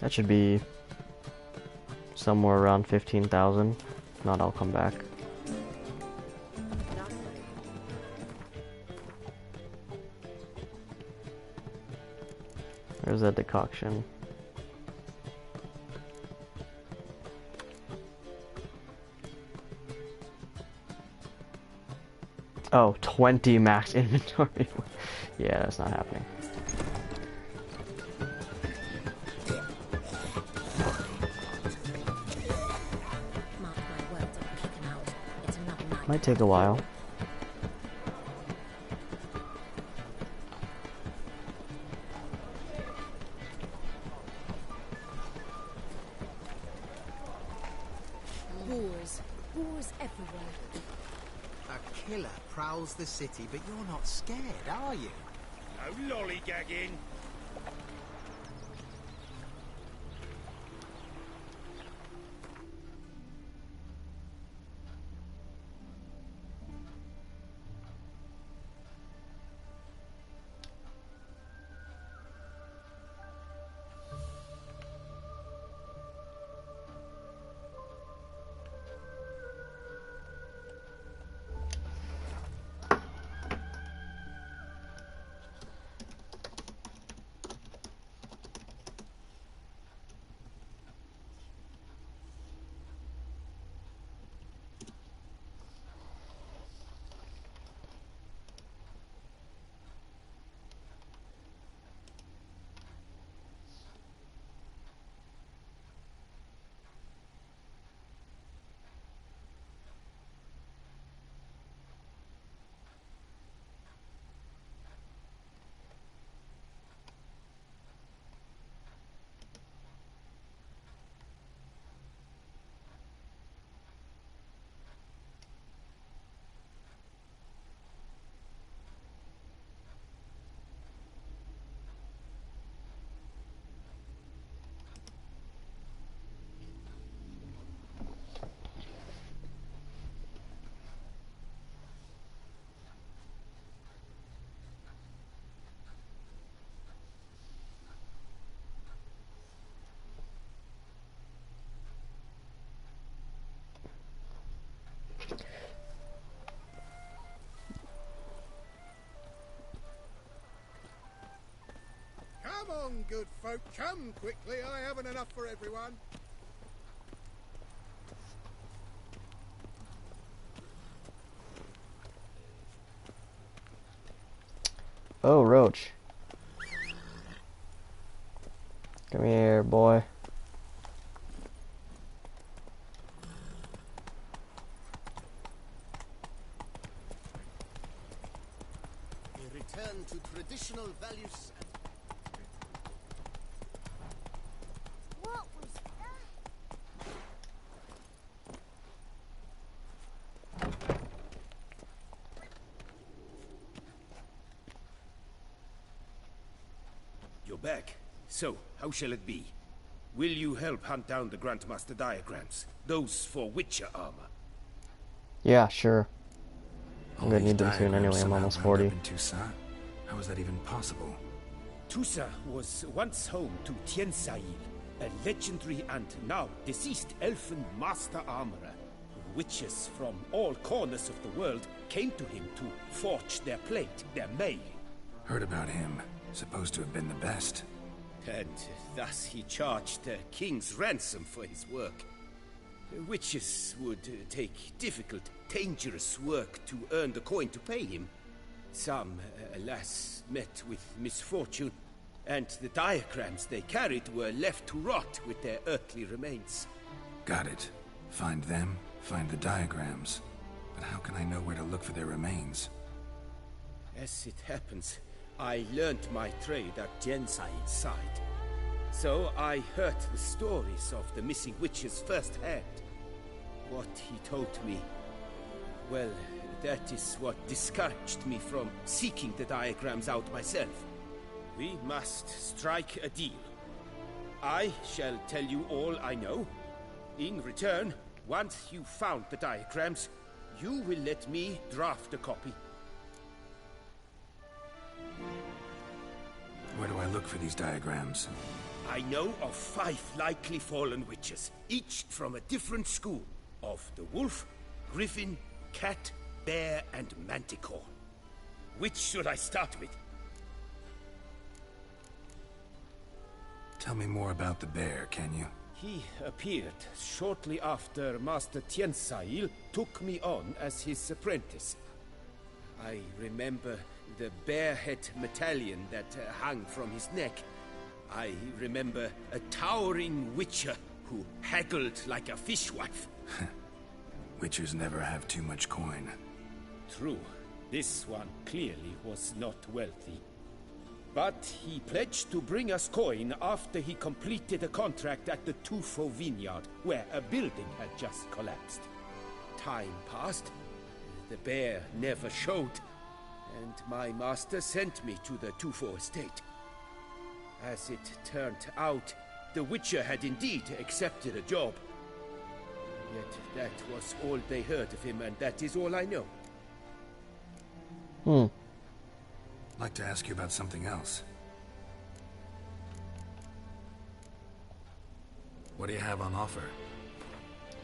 That should be somewhere around 15,000. If not, I'll come back. There's that decoction. Oh, 20 max inventory. Yeah, that's not happening. Might take a while. Boars everywhere. A killer prowls the city, but you're not scared, are you? No lollygagging. good folk, come quickly. I haven't enough for everyone. Oh, Roach. Come here, boy. We return to traditional values. What was that? You're back. So, how shall it be? Will you help hunt down the Grandmaster diagrams? Those for Witcher armor? Yeah, sure. I'm All gonna these need them soon diagrams anyway, I'm somehow almost wound 40. up in Toussaint? How is that even possible? Toussaint was once home to Tiensail, a legendary and now deceased elfin master armorer. Witches from all corners of the world came to him to forge their plate, their mail. Heard about him. Supposed to have been the best. And thus he charged a king's ransom for his work. Witches would take difficult, dangerous work to earn the coin to pay him. Some, alas, met with misfortune, and the diagrams they carried were left to rot with their earthly remains. Got it. Find them, find the diagrams. But how can I know where to look for their remains? As it happens, I learned my trade at Jensaid's side. So I heard the stories of the missing witches firsthand. What he told me, well, that is what discouraged me from seeking the diagrams out myself. We must strike a deal. I shall tell you all I know. In return, once you've found the diagrams, you will let me draft a copy. Where do I look for these diagrams? I know of 5 likely fallen witches, each from a different school of the wolf, griffin, cat, bear, and manticore. Which should I start with? Tell me more about the bear, can you? He appeared shortly after Master Tiensail took me on as his apprentice. I remember the bear-head medallion that hung from his neck. I remember a towering witcher who haggled like a fishwife. Witchers never have too much coin. True. This one clearly was not wealthy. But he pledged to bring us coin after he completed a contract at the Tufo vineyard, where a building had just collapsed. Time passed. The bear never showed, and my master sent me to the Tufo estate. As it turned out, the Witcher had indeed accepted a job. Yet that was all they heard of him, and that is all I know. I'd like to ask you about something else. What do you have on offer?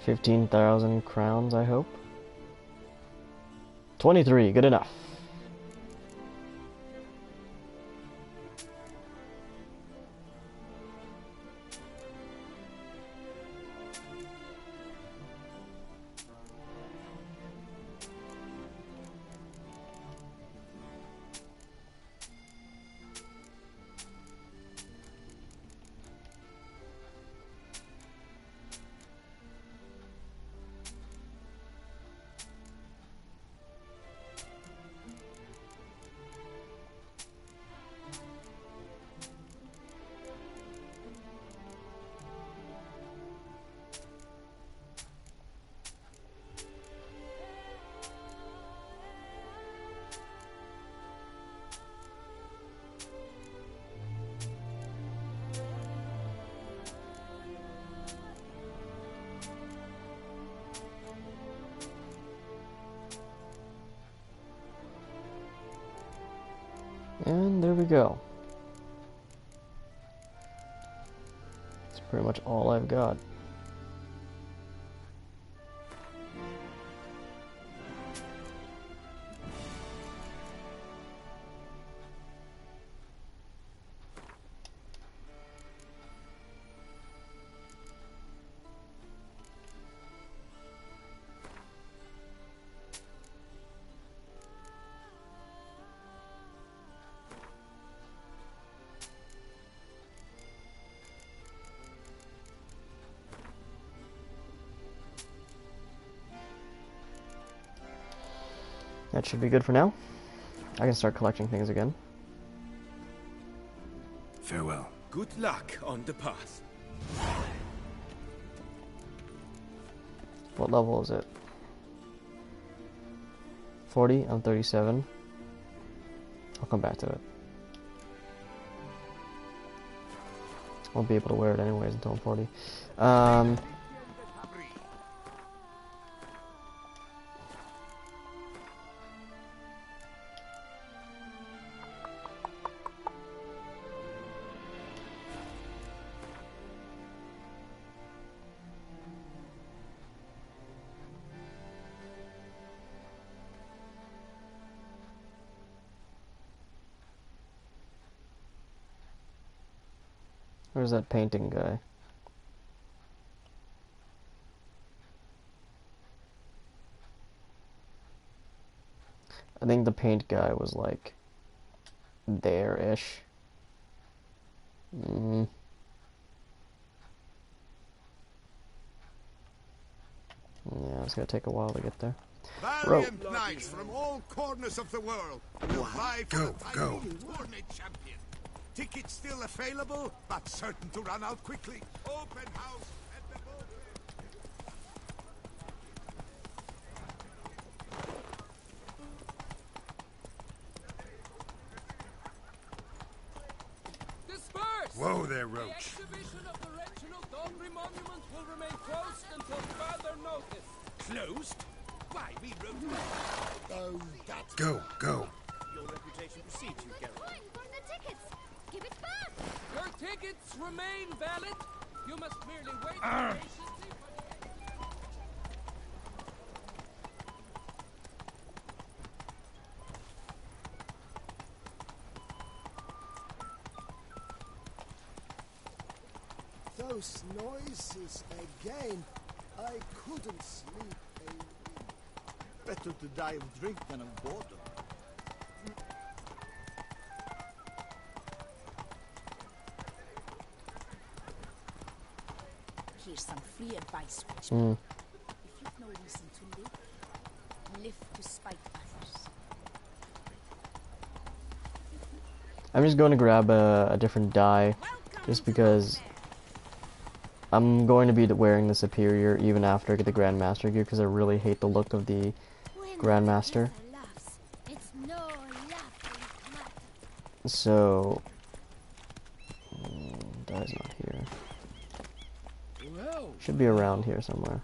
15,000 crowns, I hope. 23, good enough. And there we go. That's pretty much all I've got. That should be good for now. I can start collecting things again. Farewell. Good luck on the path. What level is it? 40? I'm 37. I'll come back to it. Won't be able to wear it anyways until I'm 40. Where's that painting guy? I think the paint guy was like there-ish. Yeah, it's gonna take a while to get there. Valiant knights from all corners of the world. Go. Tournament champion. Tickets still available, but certain to run out quickly. Open house at the moment. Disperse! Whoa there, The Roach. exhibition of the Reginald Dogry monument will remain closed until further notice. Closed? Why, we wrote that. Oh, that's... Go. Your reputation precedes you, Geralt. Burn the tickets! Give it back! Your tickets remain valid. You must merely wait Arr. patiently for the Those noises again. I couldn't sleep a wink. Better to die of drink than of boredom. Here's some free advice, Richmond. If you've no reason to live to spite others. I'm just going to grab a different dye, just because I'm going to be wearing the Superior even after I get the Grandmaster gear, because I really hate the look of the Grandmaster. It's no So, dye's not here. Should be around here somewhere.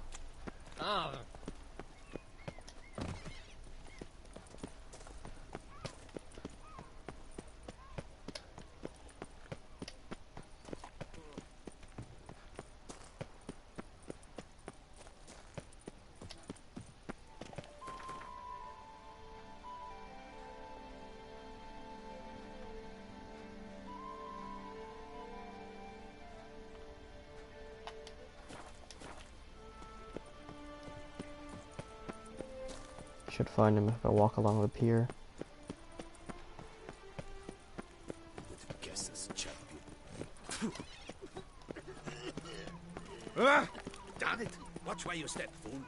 Should find him if I walk along the pier. Guess this champion. Damn it! Watch where you step, fool.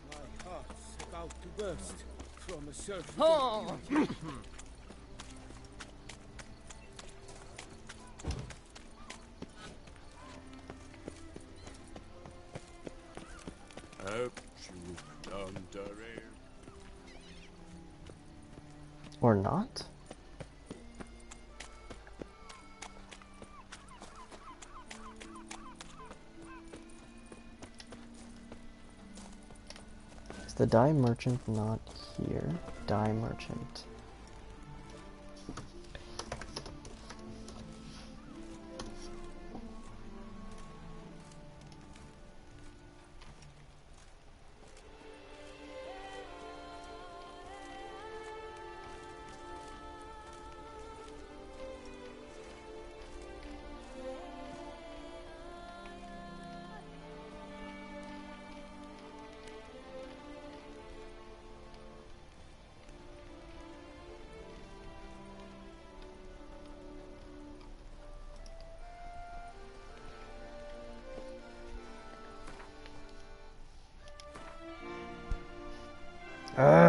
My heart's about to burst from a surfeit. Oh. Or not? Is the dye merchant not here? Dye merchant.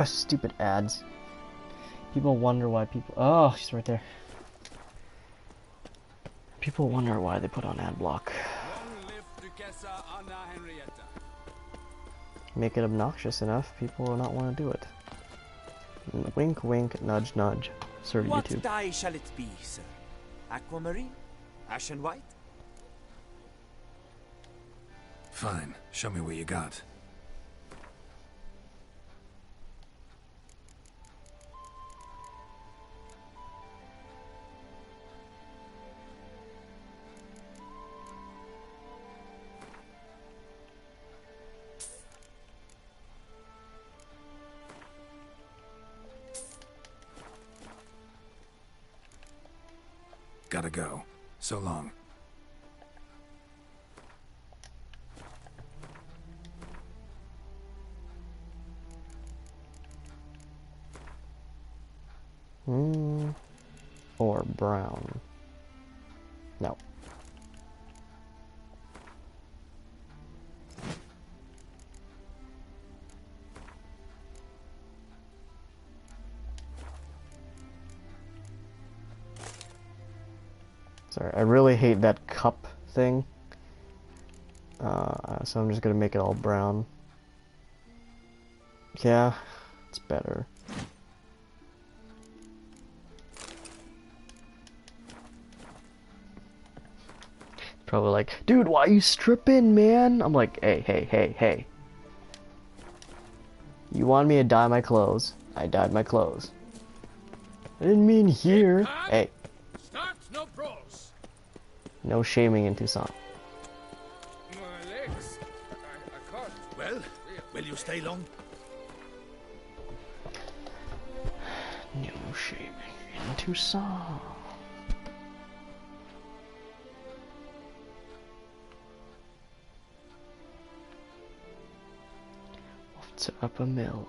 Ugh, stupid ads. People wonder why people... Oh, she's right there. People wonder why they put on ad block. Make it obnoxious enough, people will not want to do it. Wink, wink, nudge, nudge. Sir, What YouTube. dye shall it be, sir? Aquamarine? Ashen white? Fine. Show me what you got. Gotta go. So long. Or brown. No. Sorry, I really hate that cup thing. So I'm just gonna make it all brown. Yeah, it's better. Probably like, dude, why you stripping, man? I'm like, hey. You wanted me to dye my clothes. I dyed my clothes. I didn't mean here. Hey. Start no brawls. No shaming in Tucson. My legs. I can't. Well, will you stay long? No shaming in Tucson. Off to Upper Mill.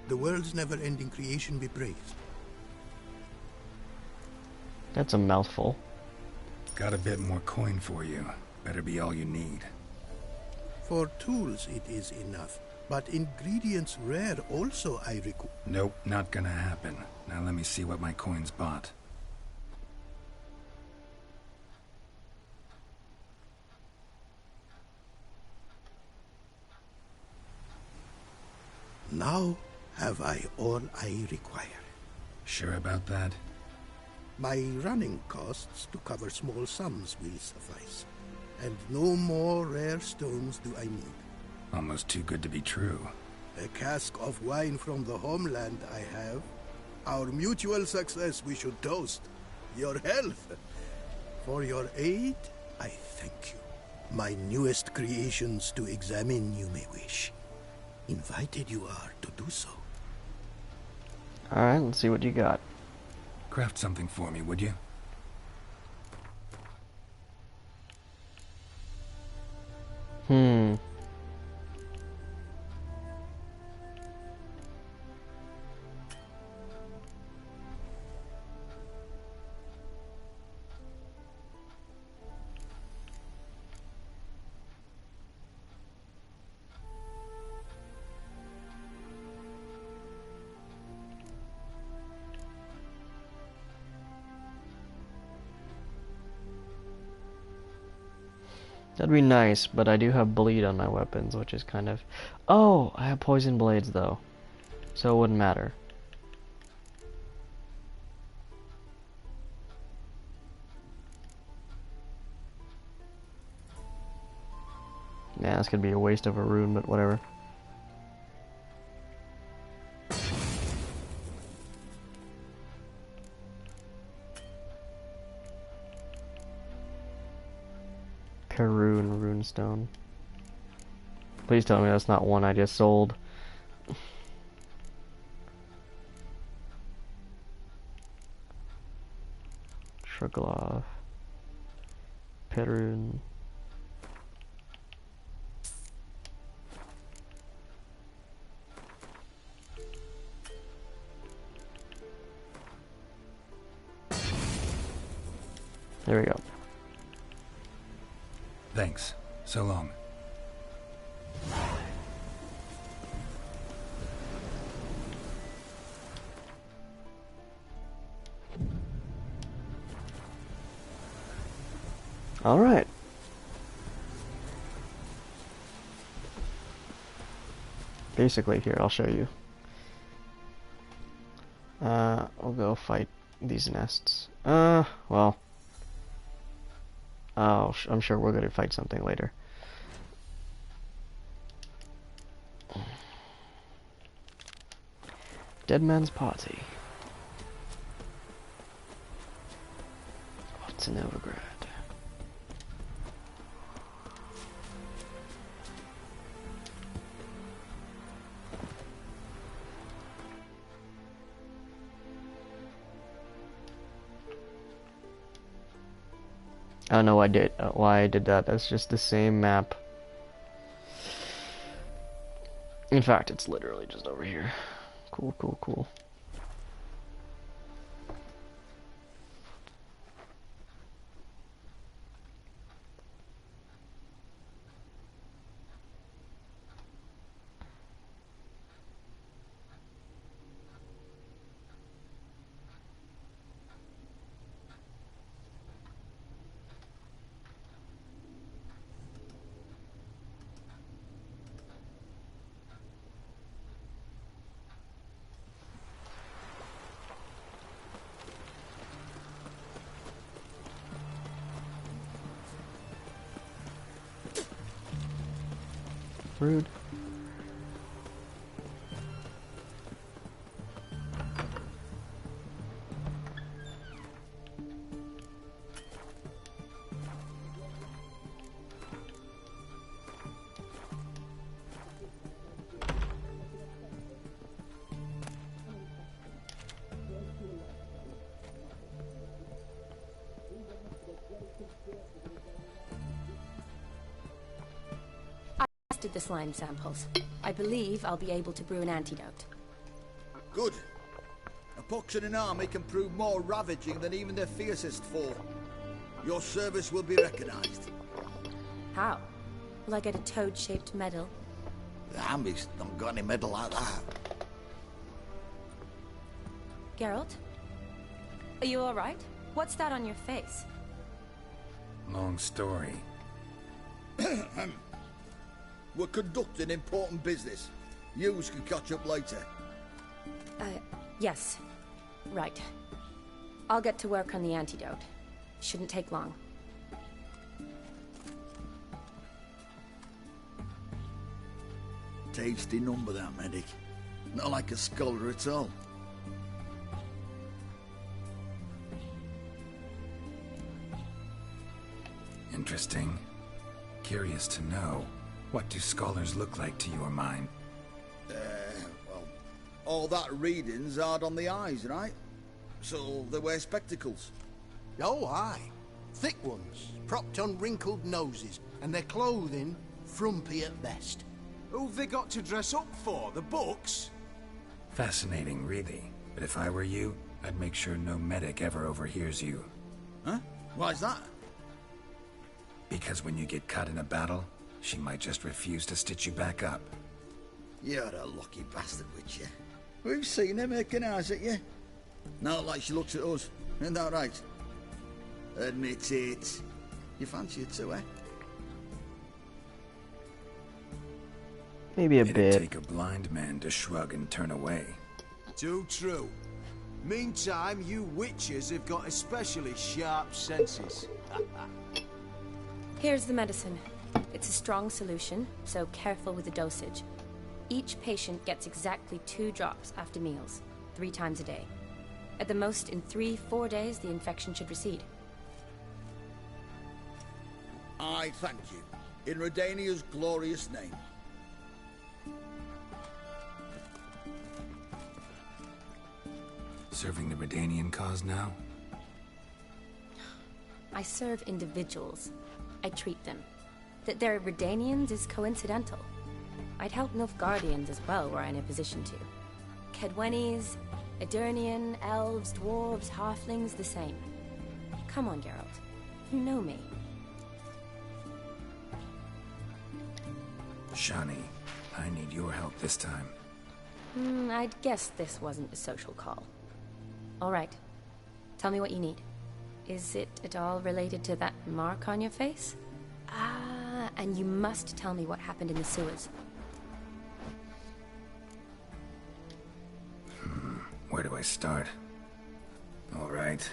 The world's never-ending creation be praised. That's a mouthful. Got a bit more coin for you. Better be all you need. For tools it is enough, but ingredients rare also I require. Nope, not gonna happen. Now let me see what my coins bought. Now have I all I require. Sure about that? My running costs to cover small sums will suffice. And no more rare stones do I need. Almost too good to be true. A cask of wine from the homeland I have. Our mutual success we should toast. Your health. For your aid, I thank you. My newest creations to examine you may wish. Invited you are to do so. Alright, let's see what you got. Craft something for me, would you? That'd be nice, but I do have bleed on my weapons, which is kind of... Oh, I have poison blades, though. So it wouldn't matter. Man, this could be a waste of a rune, but whatever. Karun runestone. Please tell me that's not one I just sold. Shuglov. Perun. There we go. Thanks. So long. All right. Basically, here, I'll show you. We'll go fight these nests. Well. Oh, I'm sure we're going to fight something later. Dead Man's Party. What's in Novigrad? I don't know why I did that. That's just the same map. In fact, it's literally just over here. Cool, cool, cool. Rude. The slime samples. I believe I'll be able to brew an antidote. Good. A pox in an army can prove more ravaging than even their fiercest foe. Your service will be recognized. How? Will I get a toad-shaped medal? The army's not got any medal like that. Geralt? Are you alright? What's that on your face? Long story. We're conducting important business. Yous can catch up later. Yes. Right. I'll get to work on the antidote. Shouldn't take long. Tasty number, that medic. Not like a scholar at all. Interesting. Curious to know. What do scholars look like to your mind? Well, all that reading's hard on the eyes, right? So they wear spectacles. Oh, aye. Thick ones, propped on wrinkled noses, and their clothing frumpy at best. Who've they got to dress up for? The books? Fascinating, really. But if I were you, I'd make sure no medic ever overhears you. Huh? Why's that? Because when you get caught in a battle, she might just refuse to stitch you back up. You're a lucky bastard, Witcher. We've seen her making eyes at you. Not like she looks at us. Isn't that right? Admit it. You fancy her too, eh? Maybe a It'd bit. take a blind man to shrug and turn away. Too true. Meantime, you witches have got especially sharp senses. Here's the medicine. It's a strong solution, so careful with the dosage. Each patient gets exactly 2 drops after meals, 3 times a day. At the most, in 3-4 days, the infection should recede. I thank you. In Redania's glorious name. Serving the Redanian cause now? I serve individuals. I treat them. That they're Redanians is coincidental. I'd help Nilfgaardians as well were I in a position to. Kaedwenis, Edirnian, elves, dwarves, halflings, the same. Come on, Geralt. You know me. Shani, I need your help this time. I'd guess this wasn't a social call. All right. Tell me what you need. Is it at all related to that mark on your face? Ah, and you must tell me what happened in the sewers. Where do I start? All right.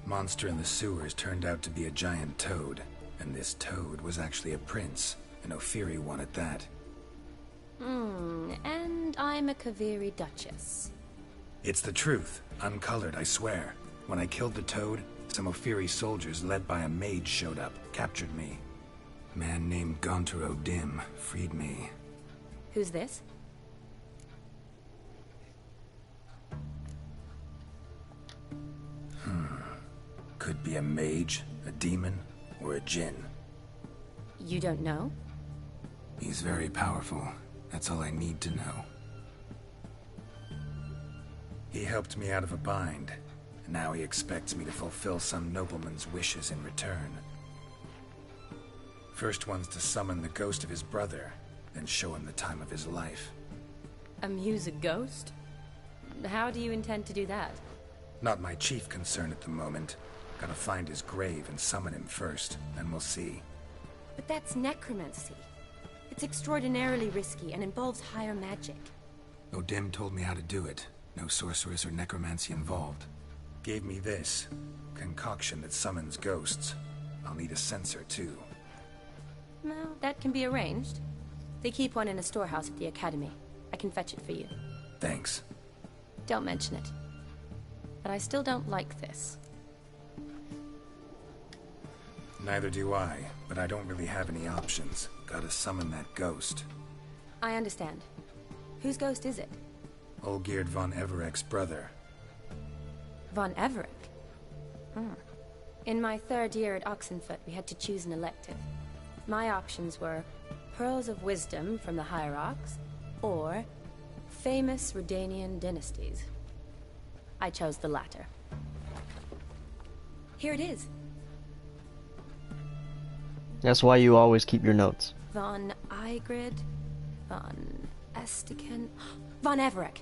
Monster in the sewers turned out to be a giant toad, and this toad was actually a prince, an Ophiri one at that. And I'm a Kaviri duchess. It's the truth, uncolored, I swear. When I killed the toad, some Ophiri soldiers led by a mage showed up, captured me. A man named Gontaro Dim freed me. Who's this? Could be a mage, a demon, or a djinn. You don't know? He's very powerful. That's all I need to know. He helped me out of a bind, and now he expects me to fulfill some nobleman's wishes in return. First one's to summon the ghost of his brother, then show him the time of his life. Amuse a ghost? How do you intend to do that? Not my chief concern at the moment. Gotta find his grave and summon him first, then we'll see. But that's necromancy. It's extraordinarily risky and involves higher magic. O'Dim told me how to do it. No sorceress or necromancy involved. Gave me this concoction that summons ghosts. I'll need a censer too. Well, that can be arranged. They keep one in a storehouse at the academy. I can fetch it for you. Thanks. Don't mention it. But I still don't like this. Neither do I, but I don't really have any options. Gotta summon that ghost. I understand. Whose ghost is it? Olgierd von Everek's brother. Von Everek? In my 3rd year at Oxenfoot, we had to choose an elective. My options were Pearls of Wisdom from the Hierarchs, or Famous Redanian Dynasties. I chose the latter. Here it is. That's why you always keep your notes. Von Igrid, Von Estiken, Von Everek.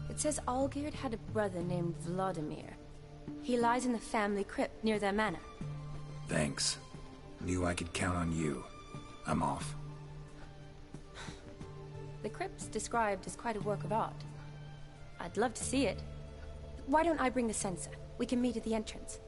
It says Olgierd had a brother named Vladimir. He lies in the family crypt near their manor. Thanks. Knew I could count on you. I'm off. The crypt's described as quite a work of art. I'd love to see it. Why don't I bring the censer? We can meet at the entrance.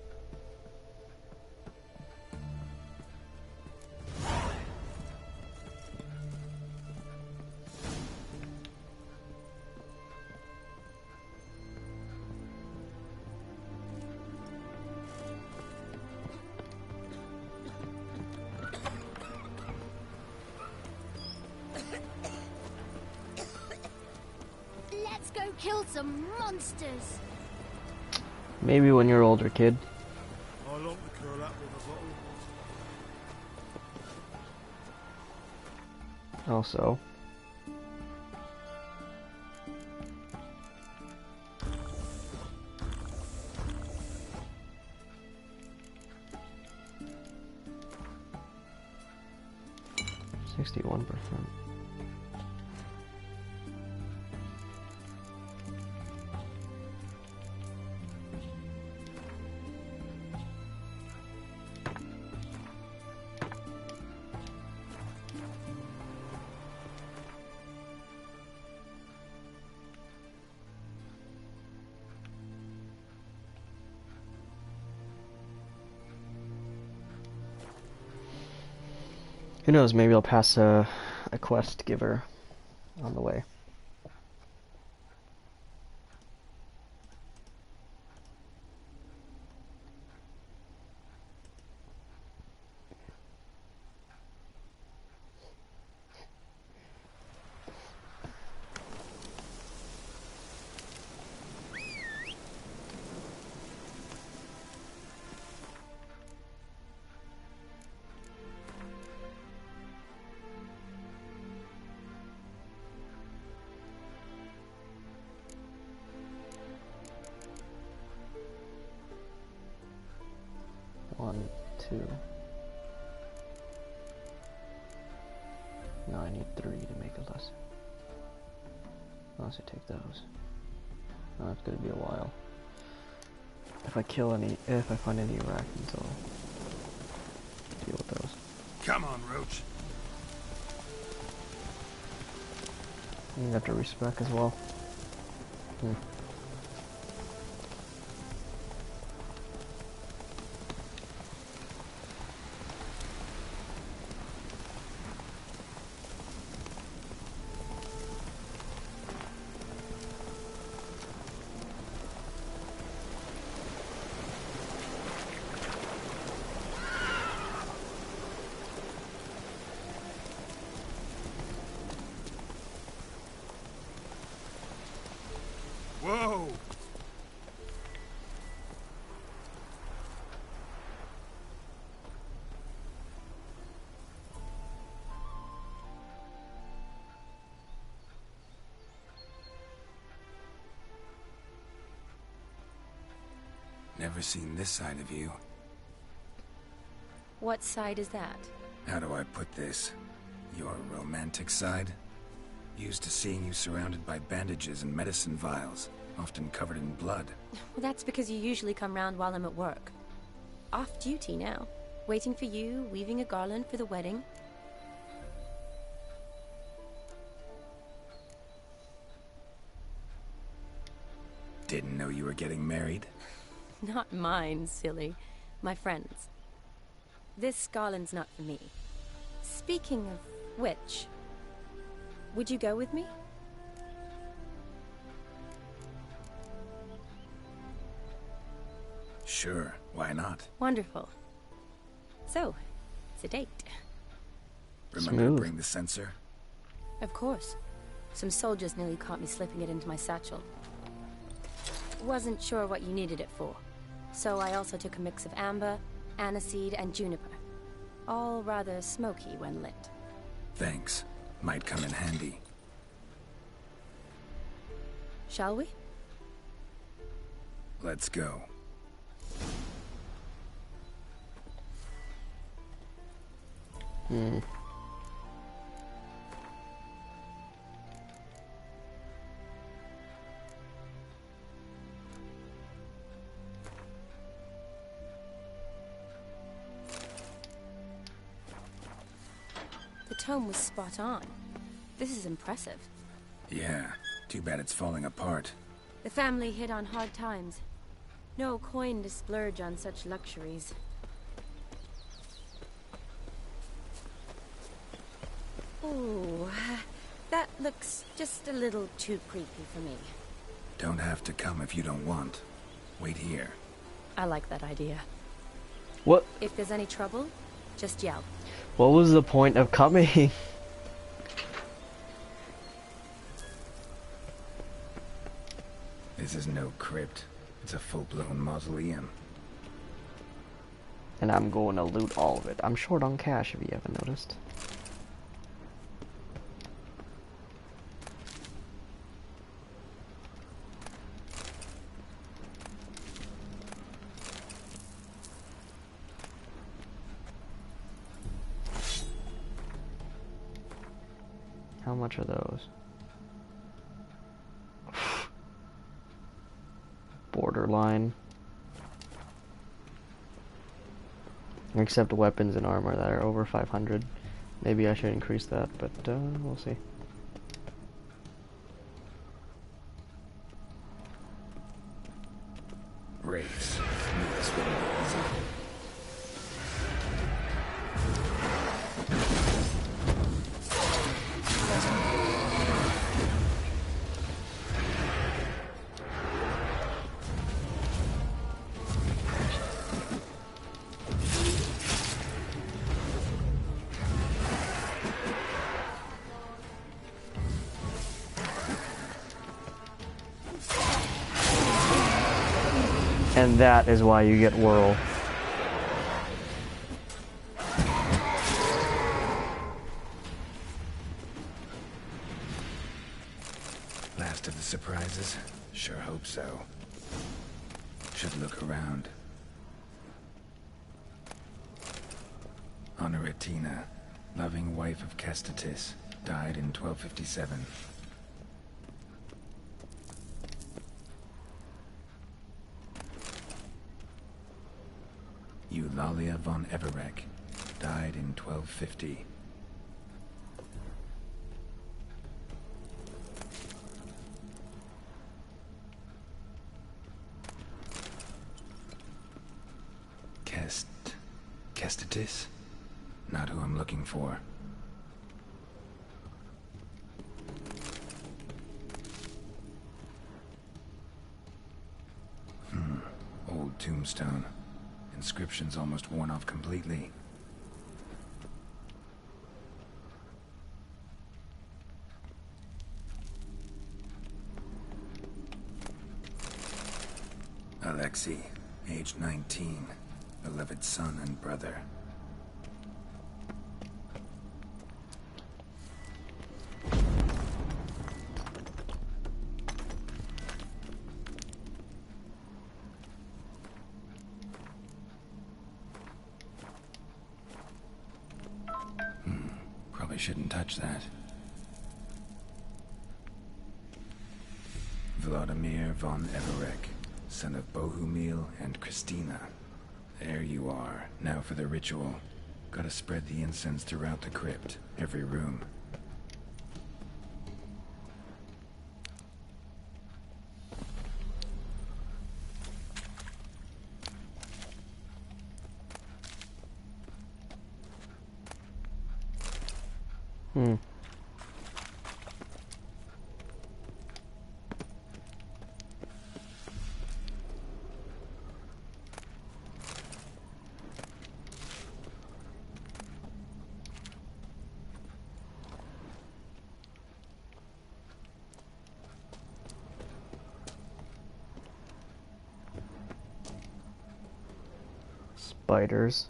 Let's go kill some monsters. Maybe when you're older, kid. I long to curl up with a bottle. Also. .61%. Who knows, maybe I'll pass a quest giver on the way. No, I need 3 to make a lesson. Unless I take those. Oh, that's gonna be a while. If I find any arachnids, I'll deal with those. Come on, Roach. You have to respec as well. Whoa! Never seen this side of you. What side is that? How do I put this? Your romantic side? Used to seeing you surrounded by bandages and medicine vials, often covered in blood. Well, that's because you usually come round while I'm at work. Off duty now. Waiting for you, weaving a garland for the wedding. Didn't know you were getting married? Not mine, silly. My friend's. This garland's not for me. Speaking of which, would you go with me? Sure, why not? Wonderful. So, it's a date. Remember to bring the sensor? Of course. Some soldiers nearly caught me slipping it into my satchel. Wasn't sure what you needed it for, so I also took a mix of amber, aniseed, and juniper. All rather smoky when lit. Thanks. Might come in handy. Shall we? Let's go. The tome was spot on. This is impressive. Yeah, too bad it's falling apart. The family hit on hard times. No coin to splurge on such luxuries. Oh, that looks just a little too creepy for me. Don't have to come if you don't want. Wait here. I like that idea. What? If there's any trouble, just yell. What was the point of coming? This is no crypt. It's a full-blown mausoleum. And I'm going to loot all of it. I'm short on cash if you haven't noticed. How much are those? Borderline. Except weapons and armor that are over 500. Maybe I should increase that, but we'll see. Race. This will be easy. And that is why you get Whirl. Last of the surprises? Sure hope so. Should look around. Honoratina, loving wife of Kestatis, died in 1257. Eulalia von Everec, died in 1250. Kestatis? Not who I'm looking for. Old tombstone. Inscription's almost worn off completely. Alexei, age 19, beloved son and brother. Probably shouldn't touch that. Vladimir von Everec, son of Bohumil and Christina. There you are. Now for the ritual. Gotta spread the incense throughout the crypt, every room. Spiders.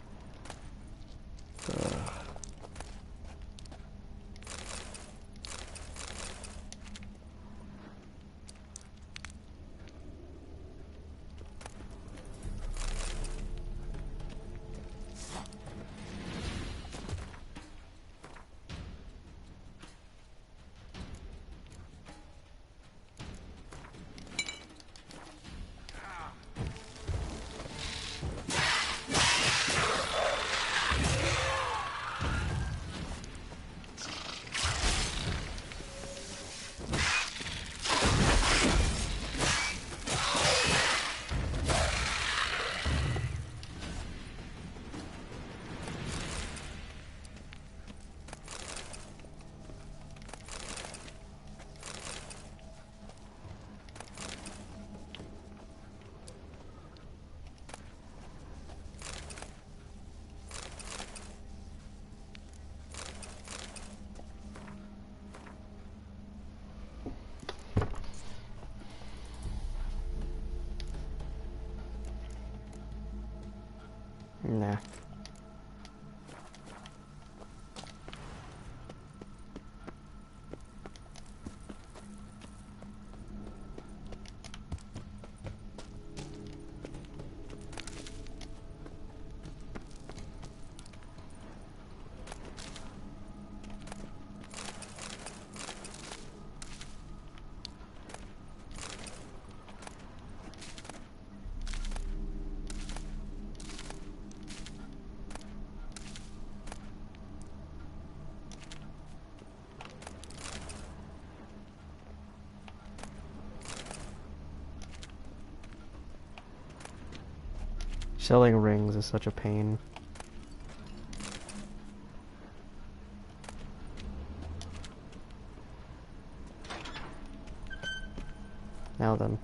Nah. Selling rings is such a pain. Now then.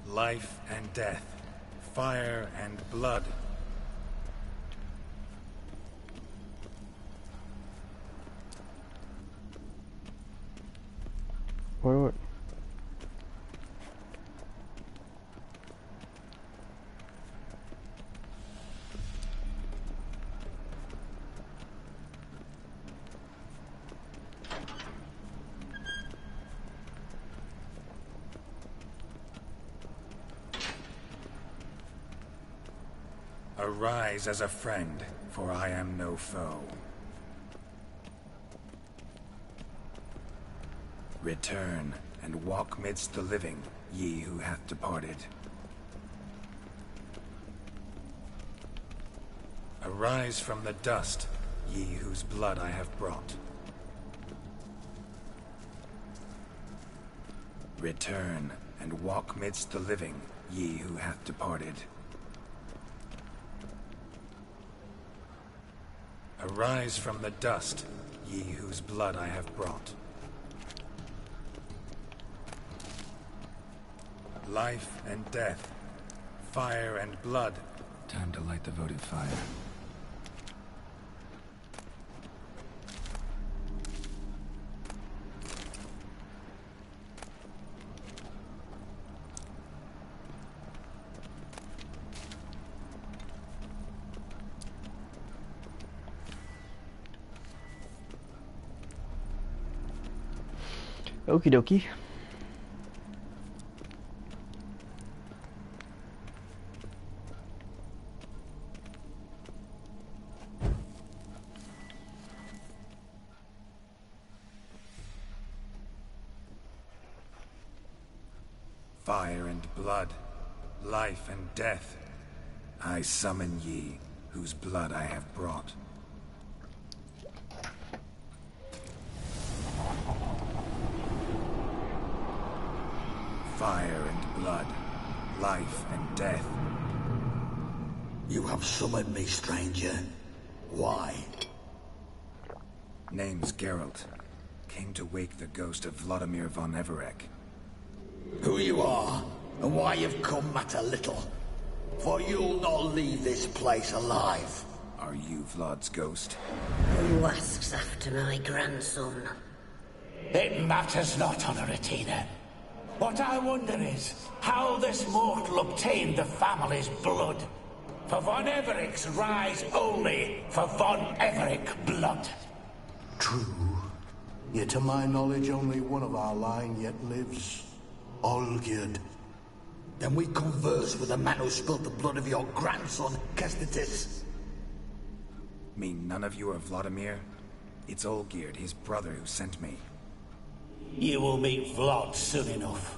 life and death, fire and blood. Wait. Arise as a friend, for I am no foe. Return, and walk midst the living, ye who hath departed. Arise from the dust, ye whose blood I have brought. Return, and walk midst the living, ye who hath departed. Arise from the dust, ye whose blood I have brought. Life and death, fire and blood. Time to light the votive fire. Okie dokie. Fire and blood, life and death. I summon ye, whose blood I have brought. Fire and blood, life and death. You have summoned me, stranger. Why? Name's Geralt. Came to wake the ghost of Vladimir von Everec. Who you are, and why you've come matter little. For you'll not leave this place alive. Are you Vlad's ghost? Who asks after my grandson? It matters not, Honoratina. What I wonder is how this mortal obtained the family's blood. For von Everec's rise only for von Everec blood. True. Yet to my knowledge, only one of our line yet lives. Olgierd. Then we converse with the man who spilled the blood of your grandson, Kestetis. Mean none of you are Vladimir? It's Olgierd, his brother, who sent me. You will meet Vlad soon enough.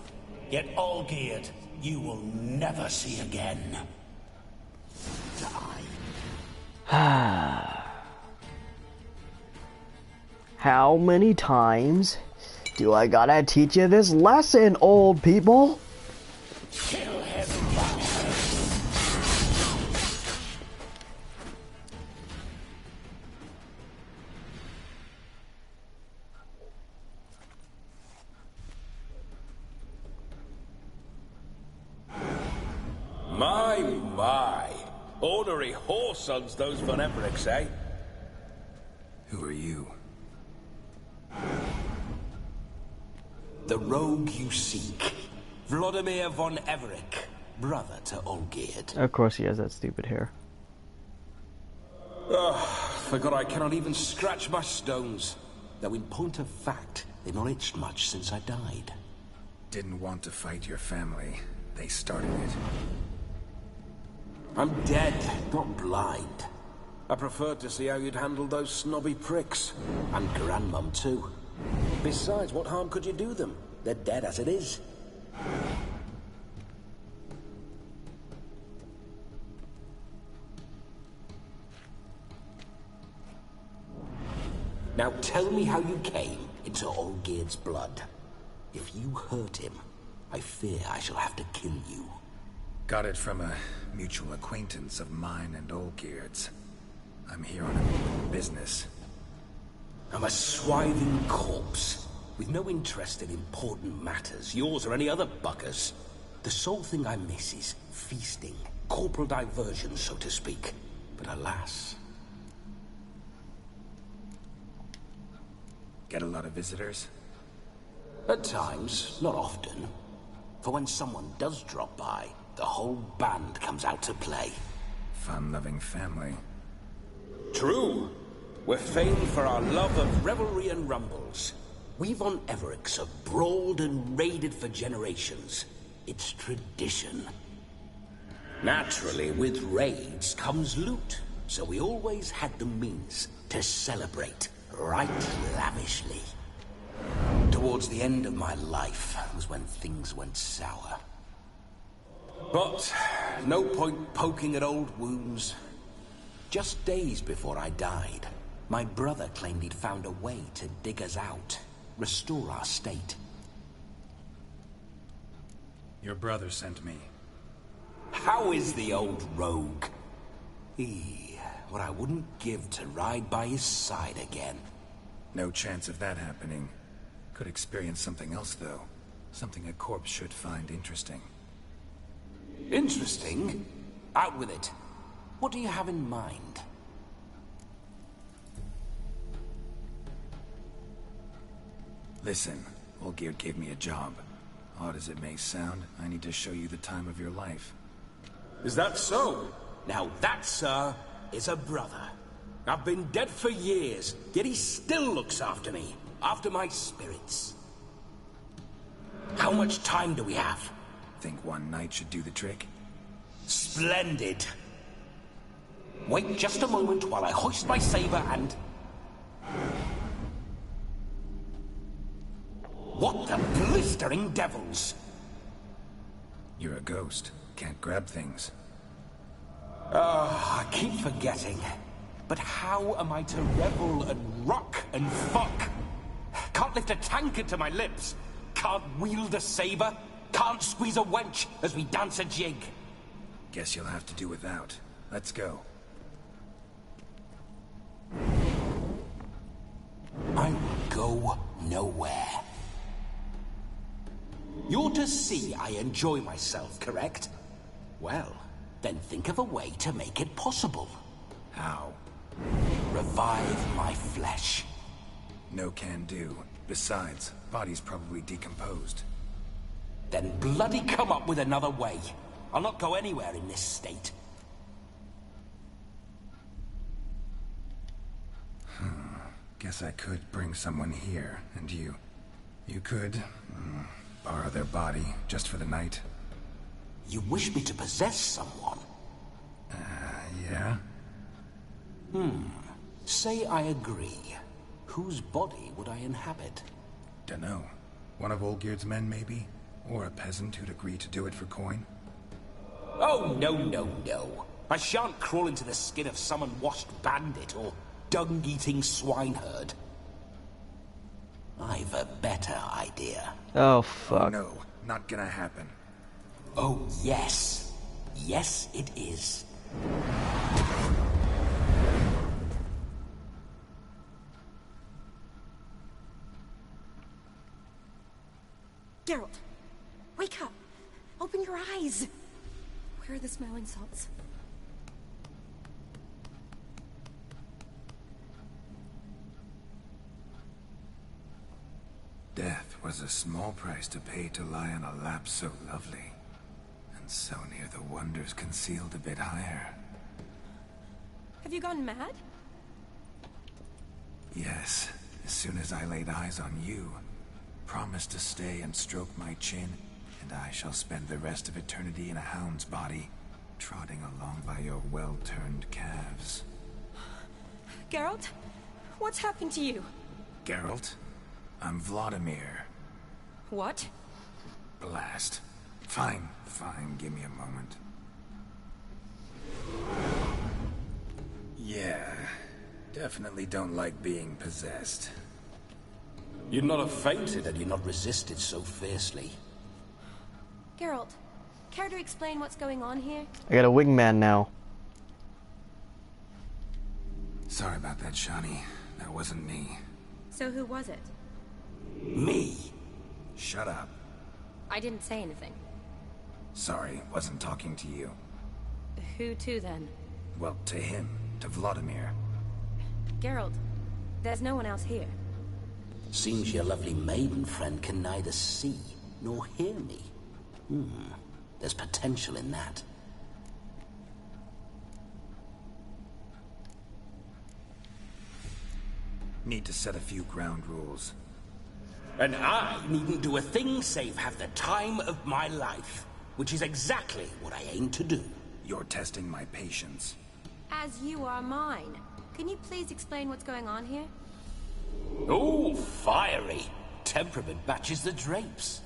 Yet Olgierd, you will never see again. How many times do I gotta teach you this lesson, old people? Kill him, My. Ornery whoresons those von Everecs, eh? Who are you? The rogue you seek. Vladimir von Everec, brother to Olgierd. Of course he has that stupid hair. Forgot I cannot even scratch my stones. Though in point of fact, they've not itched much since I died. Didn't want to fight your family. They started it. I'm dead, not blind. I preferred to see how you'd handle those snobby pricks. And Grandmum, too. Besides, what harm could you do them? They're dead as it is. Now tell me how you came into Olgierd's blood. If you hurt him, I fear I shall have to kill you. Got it from a mutual acquaintance of mine and Olgierd's. I'm here on important business. I'm a swithing corpse, with no interest in important matters, yours or any other buckers. The sole thing I miss is feasting. Corporal diversion, so to speak. But alas... Get a lot of visitors? At times, not often. For when someone does drop by, the whole band comes out to play. Fun-loving family. True. We're famed for our love of revelry and rumbles. We von Evericks have brawled and raided for generations. It's tradition. Naturally, with raids comes loot, so we always had the means to celebrate right lavishly. Towards the end of my life was when things went sour. But no point poking at old wounds. Just days before I died, my brother claimed he'd found a way to dig us out, restore our state. Your brother sent me. How is the old rogue? What I wouldn't give to ride by his side again. No chance of that happening. Could experience something else, though. Something a corpse should find interesting. Interesting? Out with it. What do you have in mind? Listen, Olgierd gave me a job. Odd as it may sound, I need to show you the time of your life. Is that so? Now that, sir, is a brother. I've been dead for years, yet he still looks after me, after my spirits. How much time do we have? Think one night should do the trick? Splendid. Wait just a moment while I hoist my saber and... What the blistering devils? You're a ghost. Can't grab things. I keep forgetting. But how am I to revel and rock and fuck? Can't lift a tankard to my lips. Can't wield a saber. Can't squeeze a wench as we dance a jig. Guess you'll have to do without. Let's go. I will go nowhere. You're to see I enjoy myself, correct? Well, then think of a way to make it possible. How? Revive my flesh. No can do. Besides, body's probably decomposed. Then bloody come up with another way. I'll not go anywhere in this state. Guess I could bring someone here, and you could borrow their body just for the night. You wish me to possess someone? Yeah? Say I agree. Whose body would I inhabit? Dunno. One of Olgierd's men, maybe? Or a peasant who'd agree to do it for coin? Oh, no, no, no. I shan't crawl into the skin of some unwashed bandit or dung-eating swineherd. I've a better idea. Oh, fuck. Oh, no, not gonna happen. Oh, yes. Yes, it is. Geralt, wake up. Open your eyes. Where are the smelling salts? Death was a small price to pay to lie on a lap so lovely, and so near the wonders concealed a bit higher. Have you gone mad? Yes, as soon as I laid eyes on you, promised to stay and stroke my chin, and I shall spend the rest of eternity in a hound's body, trotting along by your well-turned calves. Geralt, what's happened to you? Geralt? I'm Vladimir. What? Blast. Fine, give me a moment. Yeah, definitely don't like being possessed. You'd not have fainted had you not resisted so fiercely. Geralt, care to explain what's going on here? I got a wingman now. Sorry about that, Shani. That wasn't me. So who was it? Me. Shut up. I didn't say anything. Sorry, wasn't talking to you. Who to, then? Well, to him. To Vladimir. Geralt, there's no one else here. Seems your lovely maiden friend can neither see nor hear me. There's potential in that. Need to set a few ground rules. And I needn't do a thing save have the time of my life, which is exactly what I aim to do. You're testing my patience. As you are mine. Can you please explain what's going on here? Oh, fiery. Temperament matches the drapes.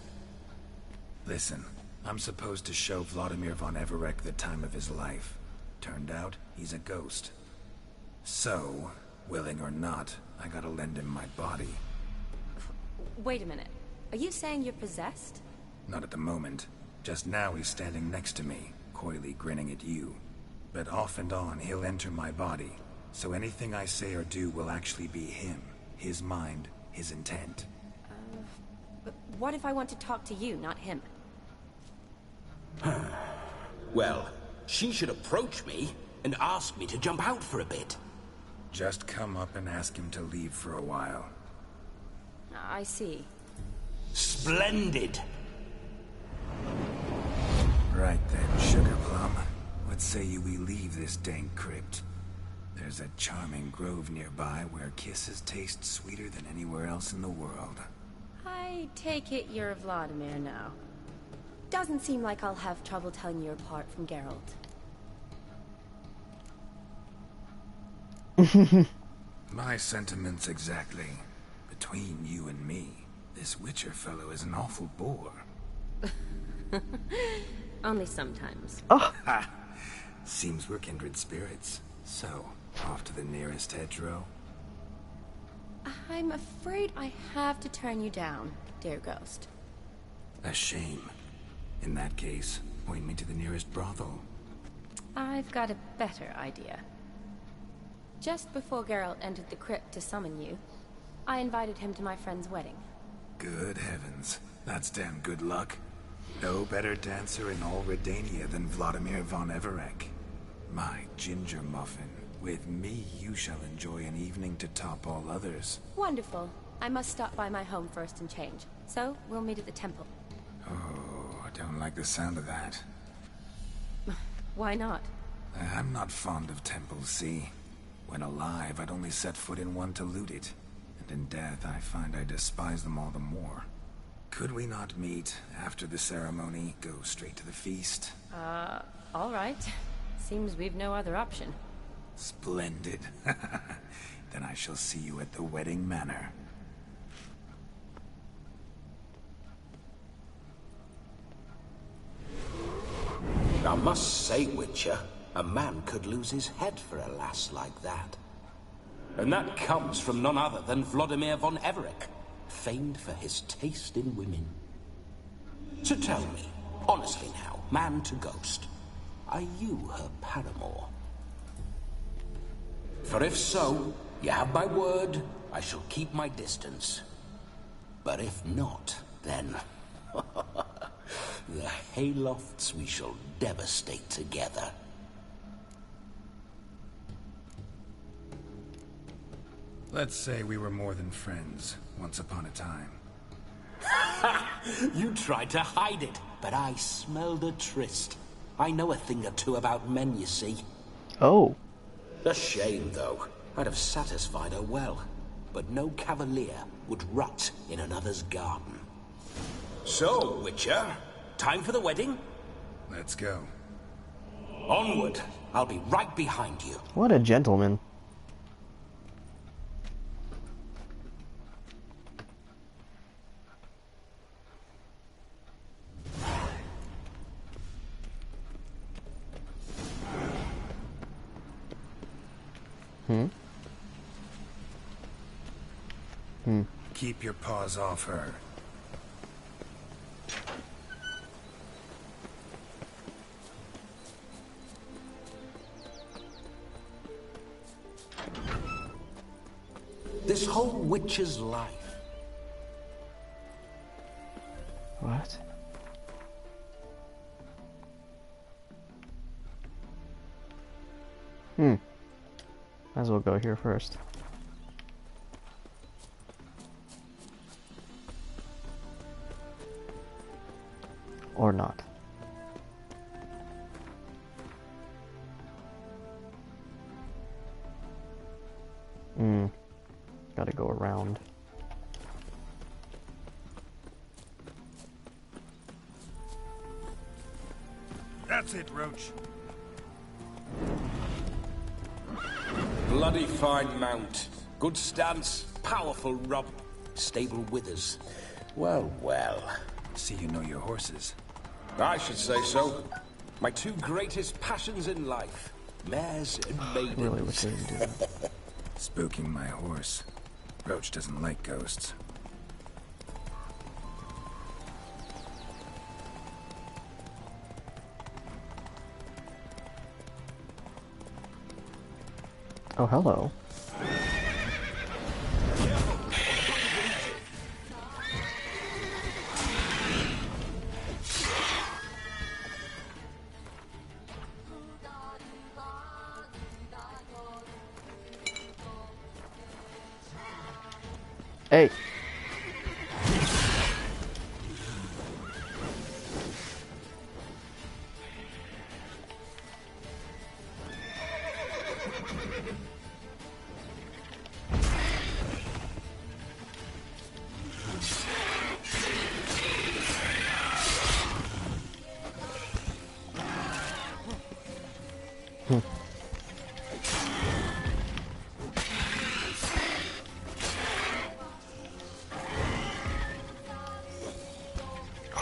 Listen, I'm supposed to show Vladimir von Everec the time of his life. Turned out, he's a ghost. So, willing or not, I gotta lend him my body. Wait a minute. Are you saying you're possessed? Not at the moment. Just now he's standing next to me, coyly grinning at you. But off and on, he'll enter my body. So anything I say or do will actually be him. His mind, his intent. But what if I want to talk to you, not him? Well, she should approach me and ask me to jump out for a bit. Just come up and ask him to leave for a while. I see. Splendid! Right then, Sugar Plum. What say you we leave this dank crypt? There's a charming grove nearby where kisses taste sweeter than anywhere else in the world. I take it you're Vladimir now. Doesn't seem like I'll have trouble telling you apart from Geralt. My sentiments exactly. Between you and me, this Witcher fellow is an awful bore. Only sometimes. Ha! Seems we're kindred spirits. So, off to the nearest hedgerow? I'm afraid I have to turn you down, dear ghost. A shame. In that case, point me to the nearest brothel. I've got a better idea. Just before Geralt entered the crypt to summon you, I invited him to my friend's wedding. Good heavens. That's damn good luck. No better dancer in all Redania than Vladimir von Everec. My ginger muffin. With me, you shall enjoy an evening to top all others. Wonderful. I must stop by my home first and change. So, we'll meet at the temple. Oh, I don't like the sound of that. Why not? I'm not fond of temples, see? When alive, I'd only set foot in one to loot it. And in death, I find I despise them all the more. Could we not meet after the ceremony, go straight to the feast? All right. Seems we've no other option. Splendid. Then I shall see you at the wedding manor. I must say, Witcher, a man could lose his head for a lass like that. And that comes from none other than Vladimir von Everec, famed for his taste in women. So tell me, honestly now, man to ghost, are you her paramour? For if so, you have my word, I shall keep my distance. But if not, then... the haylofts we shall devastate together. Let's say we were more than friends, once upon a time. You tried to hide it, but I smelled a tryst. I know a thing or two about men, you see. Oh. A shame, though. I'd have satisfied her well. But no cavalier would rot in another's garden. So, Witcher, time for the wedding? Let's go. Onward. I'll be right behind you. What a gentleman. Keep your paws off her. This whole witch's life. What? Might as well go here first. Or not. Gotta go around. That's it, Roach. Bloody fine mount. Good stance, powerful rub, stable withers. Well, well. See you know your horses. I should say so. My two greatest passions in life. Mares and maidens. Really wish I didn't do that. Spooking my horse. Roach doesn't like ghosts. Oh, hello. Hey.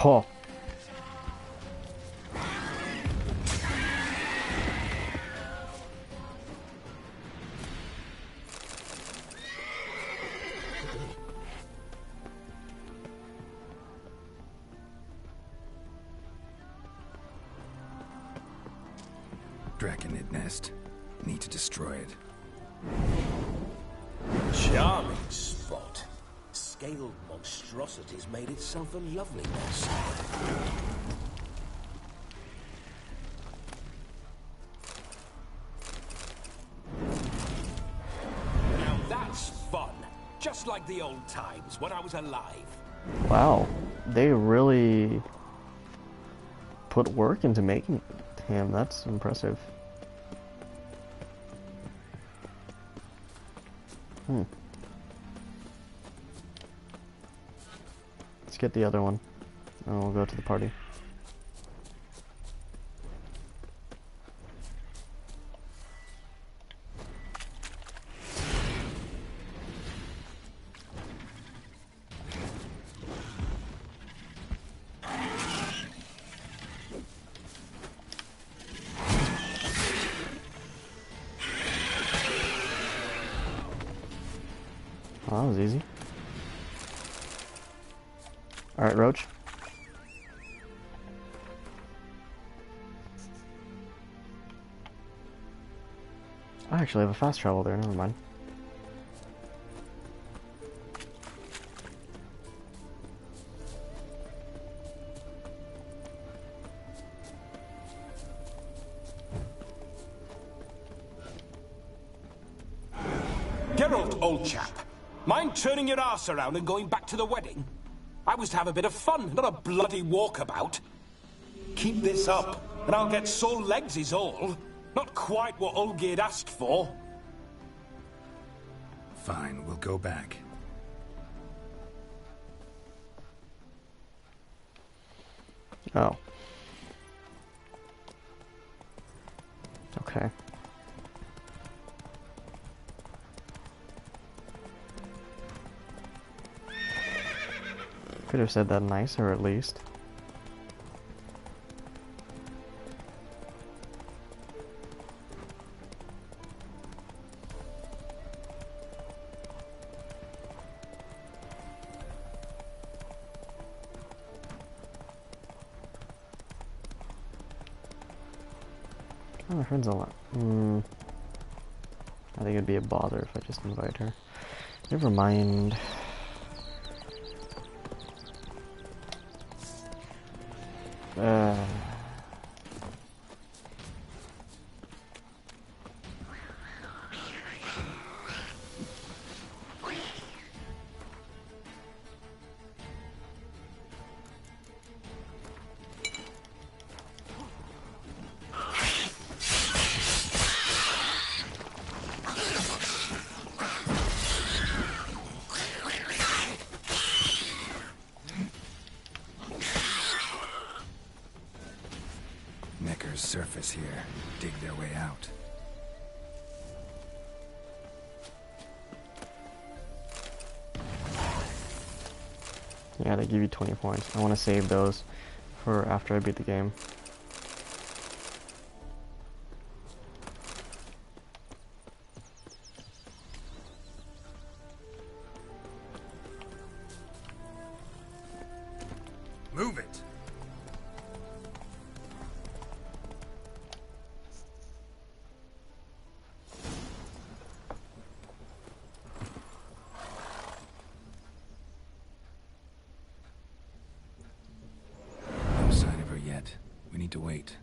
Oh. Draconid nest. Need to destroy it. Charming spot. Scaled monstrosities made itself a lovely nest. Now that's fun. Just like the old times when I was alive. Wow. They really put work into making him. That's impressive. Let's get the other one, and we'll go to the party. Oh, that was easy. Alright, Roach. I actually have a fast travel there, never mind. Geralt, old chap. Mind turning your arse around and going back to the wedding? I was to have a bit of fun, not a bloody walkabout. Keep this up, and I'll get sore legs is all. Not quite what Olgierd asked for. Fine, we'll go back. Oh. Okay. Could have said that nicer, at least. Oh, my friend's a lot. I think it'd be a bother if I just invite her. Never mind. Predators surface here, dig their way out. Yeah, they give you 20 points. I want to save those for after I beat the game. Move it! No sign of her yet. We need to wait.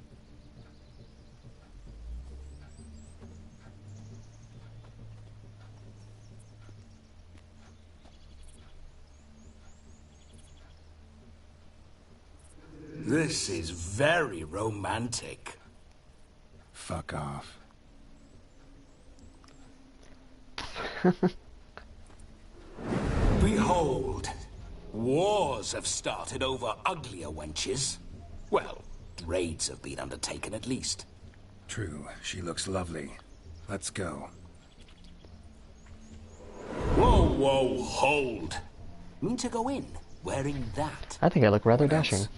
This is very romantic. Fuck off. Behold, wars have started over uglier wenches. Well, raids have been undertaken at least. True, she looks lovely. Let's go. Whoa, whoa, hold. Mean to go in, wearing that? I think I look rather dashing.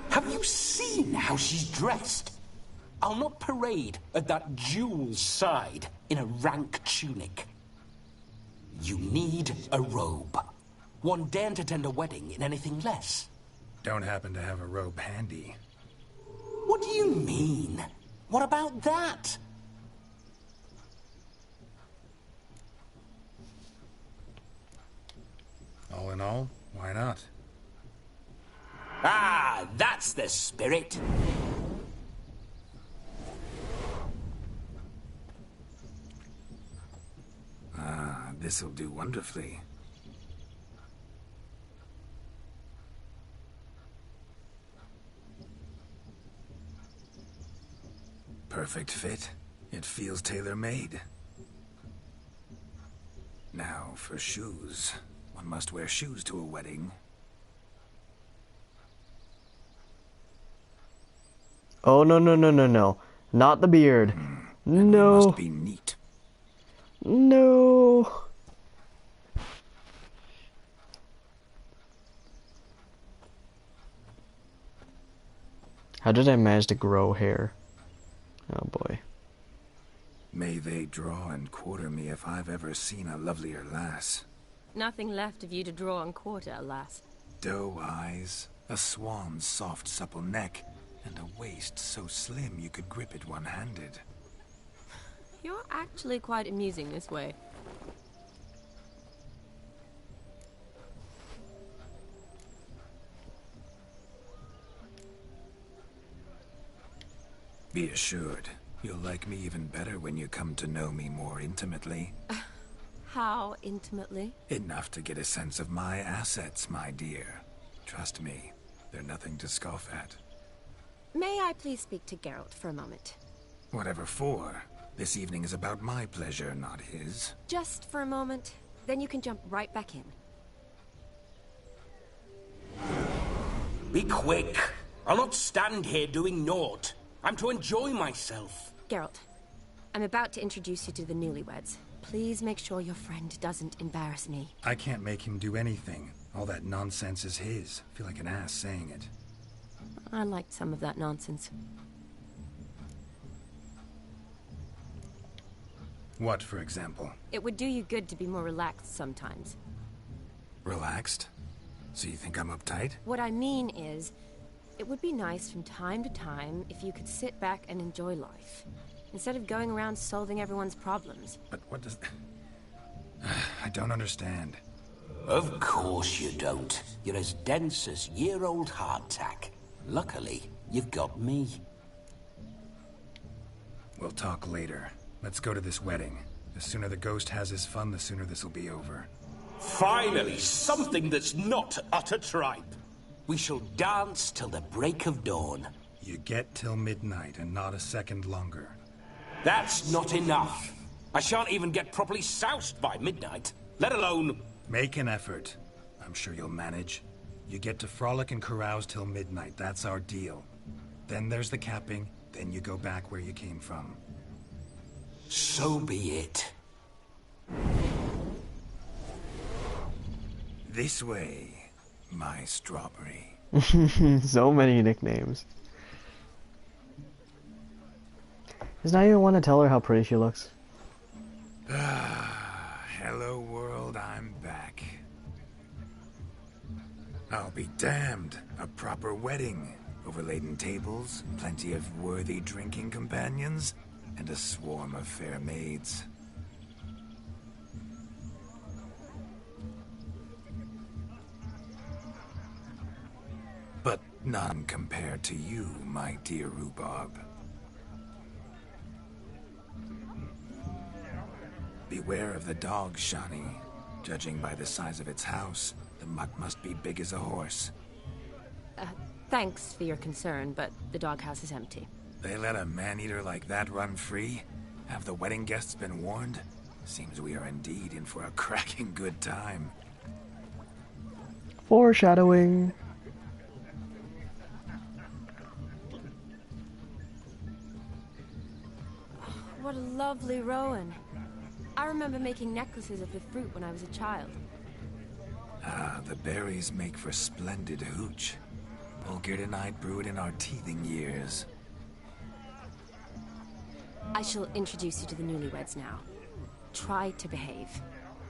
Have you seen how she's dressed? I'll not parade at that jewel's side in a rank tunic. You need a robe. One daren't attend a wedding in anything less. Don't happen to have a robe handy. What do you mean? What about that? All in all, why not? Ah, that's the spirit. Ah, this'll do wonderfully. Perfect fit. It feels tailor-made. Now, for shoes. One must wear shoes to a wedding. Oh, no, no, no, no, no. Not the beard. No. Must be neat. No. How did I manage to grow hair? Oh boy. May they draw and quarter me if I've ever seen a lovelier lass. Nothing left of you to draw and quarter, alas. Doe eyes, a swan's soft supple neck, and a waist so slim you could grip it one-handed. You're actually quite amusing this way. Be assured, you'll like me even better when you come to know me more intimately. How intimately? Enough to get a sense of my assets, my dear. Trust me, they're nothing to scoff at. May I please speak to Geralt for a moment? Whatever for. This evening is about my pleasure, not his. Just for a moment, then you can jump right back in. Be quick. I'll not stand here doing naught. I'm to enjoy myself. Geralt, I'm about to introduce you to the newlyweds. Please make sure your friend doesn't embarrass me. I can't make him do anything. All that nonsense is his. I feel like an ass saying it. I liked some of that nonsense. What, for example? It would do you good to be more relaxed sometimes. Relaxed? So you think I'm uptight? What I mean is, it would be nice from time to time if you could sit back and enjoy life, instead of going around solving everyone's problems. But what does... I don't understand. Of course you don't. You're as dense as year-old hardtack. Luckily, you've got me. We'll talk later. Let's go to this wedding. The sooner the ghost has his fun, the sooner this'll be over. Finally, something that's not utter tripe. We shall dance till the break of dawn. You get till midnight and not a second longer. That's not enough. I shan't even get properly soused by midnight, let alone... Make an effort. I'm sure you'll manage. You get to frolic and carouse till midnight. That's our deal. Then there's the capping, then you go back where you came from. So be it. This way, my strawberry. So many nicknames. Does not even want to tell her how pretty she looks. Hello world, I'm back. I'll be damned. A proper wedding. Overladen tables, plenty of worthy drinking companions, and a swarm of fair maids. But none compared to you, my dear rhubarb. Beware of the dog, Shani. Judging by the size of its house, the mutt must be big as a horse. Thanks for your concern, but the doghouse is empty. They let a man-eater like that run free? Have the wedding guests been warned? Seems we are indeed in for a cracking good time. Foreshadowing. What a lovely rowan. I remember making necklaces of the fruit when I was a child. Ah, the berries make for splendid hooch. Olgerd and I brewed in our teething years. I shall introduce you to the newlyweds now. Try to behave.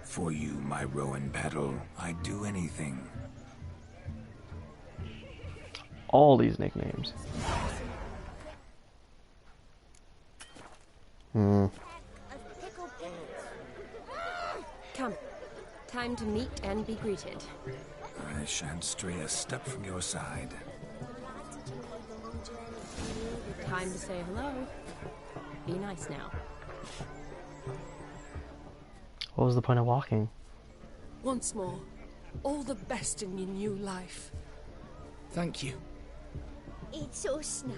For you, my rowan petal, I'd do anything. All these nicknames. Come. Time to meet and be greeted. I shan't stray a step from your side. Time to say hello. Be nice now. What was the point of walking? Once more, all the best in your new life. Thank you. It's us now.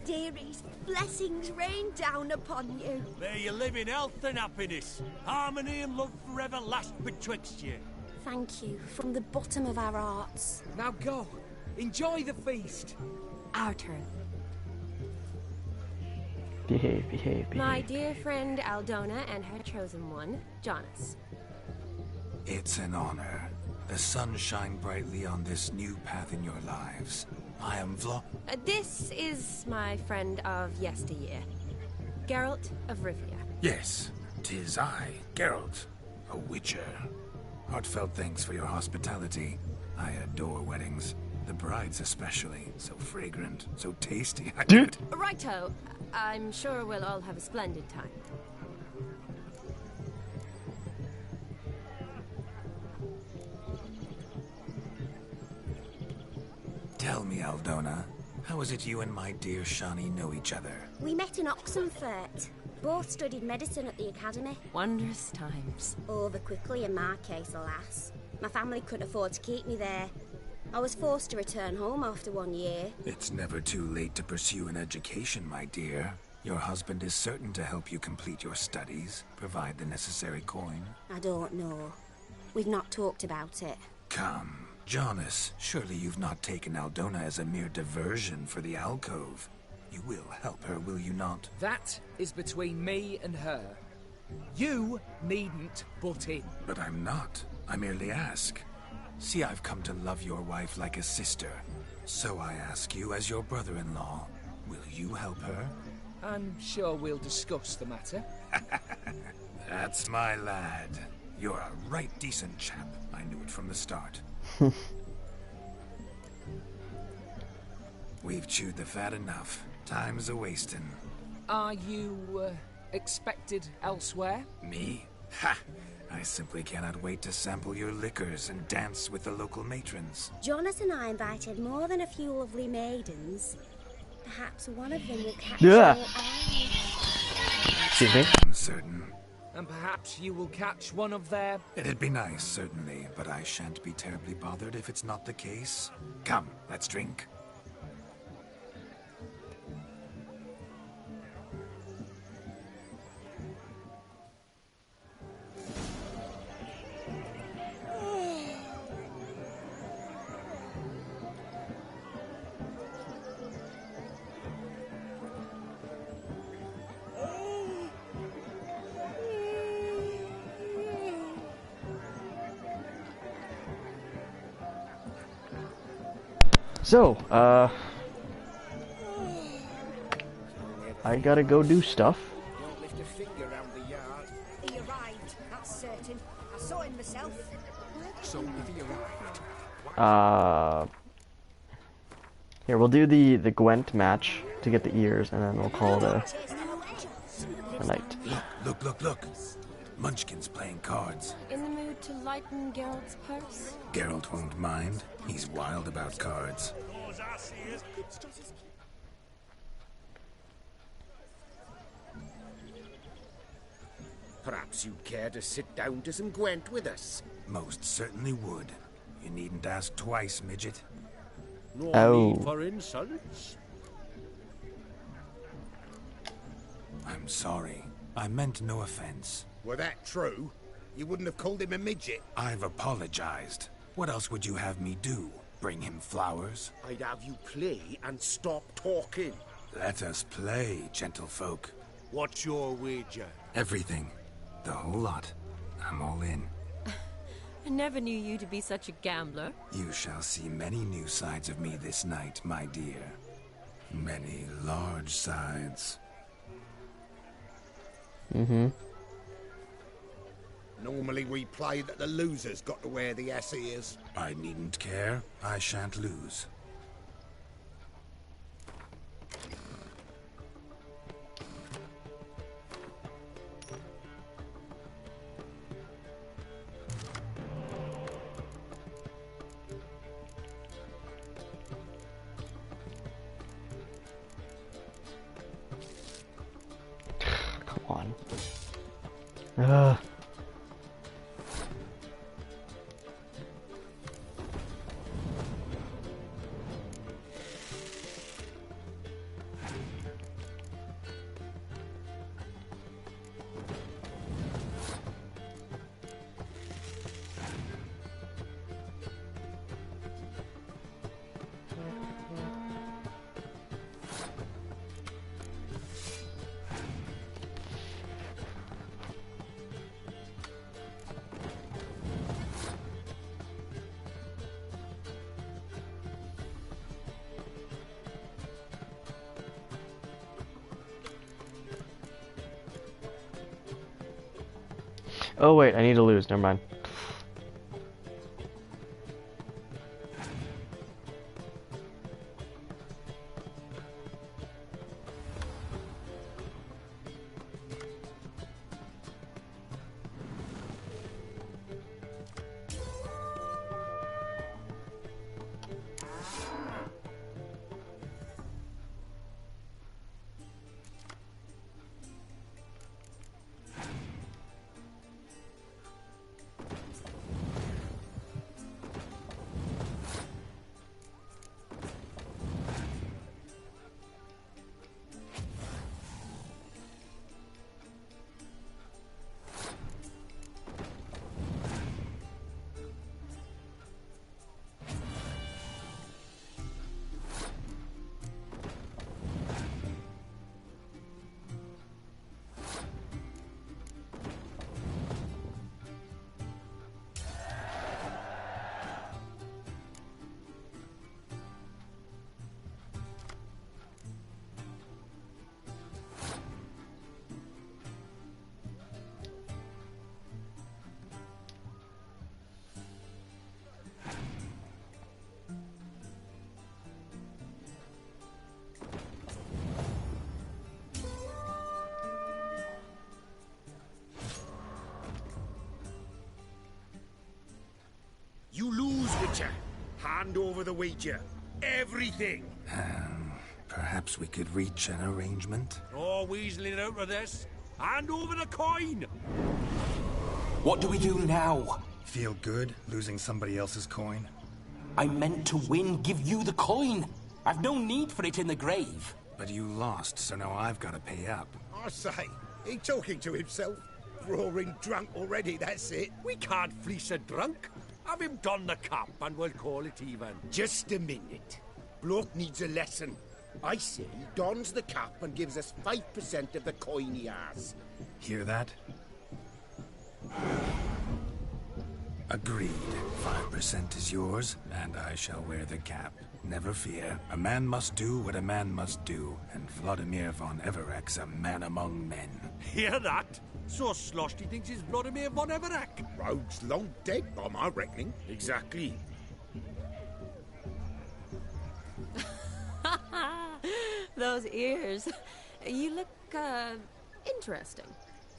Dearies, blessings rain down upon you. May you live in health and happiness. Harmony and love forever last betwixt you. Thank you from the bottom of our hearts. Now go. Enjoy the feast. Our turn. Behave, behave, behave. My dear friend Aldona and her chosen one, Jonas. It's an honor. The sun shine brightly on this new path in your lives. I am This is my friend of yesteryear, Geralt of Rivia. Yes, 'tis I, Geralt, a witcher. Heartfelt thanks for your hospitality. I adore weddings. The brides especially. So fragrant, so tasty. Righto. I'm sure we'll all have a splendid time. Tell me, Aldona, how is it you and my dear Shani know each other? We met in Oxenfurt. Both studied medicine at the academy. Wondrous times. Over quickly in my case, alas. My family couldn't afford to keep me there. I was forced to return home after 1 year. It's never too late to pursue an education, my dear. Your husband is certain to help you complete your studies, provide the necessary coin. I don't know. We've not talked about it. Come, Jonas, surely you've not taken Aldona as a mere diversion for the alcove. You will help her, will you not? That is between me and her. You needn't butt in. But I'm not. I merely ask. See, I've come to love your wife like a sister. So I ask you as your brother-in-law, will you help her? I'm sure we'll discuss the matter. That's my lad. You're a right decent chap. I knew it from the start. We've chewed the fat enough. Time's a-wasting. Are you, expected elsewhere? Me? Ha! I simply cannot wait to sample your liquors and dance with the local matrons. Jonas and I invited more than a few lovely maidens. Perhaps one of them will catch Yeah. your eye. Excuse me? I'm certain. And perhaps you will catch one of their... It'd be nice, certainly, but I shan't be terribly bothered if it's not the case. Come, let's drink. So, I gotta go do stuff. Don't lift a finger around the yard. He arrived, that's certain. I saw him myself. So if he arrived, Here, we'll do the Gwent match to get the ears, and then we'll call it a night. Look. Munchkin's playing cards. In the mood to lighten Geralt's purse? Geralt won't mind. He's wild about cards. perhaps you'd care to sit down to some Gwent with us. Most certainly would. You needn't ask twice, midget. No need for insults. I'm sorry. I meant no offense. Were that true, you wouldn't have called him a midget. I've apologized. What else would you have me do? Bring him flowers? I'd have you play and stop talking. Let us play, gentlefolk. What's your wager? Everything. The whole lot. I'm all in. I never knew you to be such a gambler. You shall see many new sides of me this night, my dear. Many large sides. Mm-hmm. Normally we play that the loser's got to wear the ass ears. I needn't care. I shan't lose. Come on. Ugh. Oh wait, I need to lose. Never mind. You lose, Witcher. Hand over the wager. Everything. Perhaps we could reach an arrangement? No weaseling out of this. Hand over the coin! What do we do now? Feel good losing somebody else's coin? I meant to win, give you the coin. I've no need for it in the grave. But you lost, so now I've got to pay up. I say, he talking to himself. Roaring drunk already, that's it. We can't fleece a drunk. Have him don the cap and we'll call it even. Just a minute. Bloke needs a lesson. I say he dons the cap and gives us 5% of the coin he has. Hear that? Agreed. 5% is yours, and I shall wear the cap. Never fear. A man must do what a man must do, and Vladimir von Everek's a man among men. Hear that? So sloshed he thinks he's Vladimir von Everek. Rogue's long dead by my reckoning. Exactly. Those ears. You look, interesting.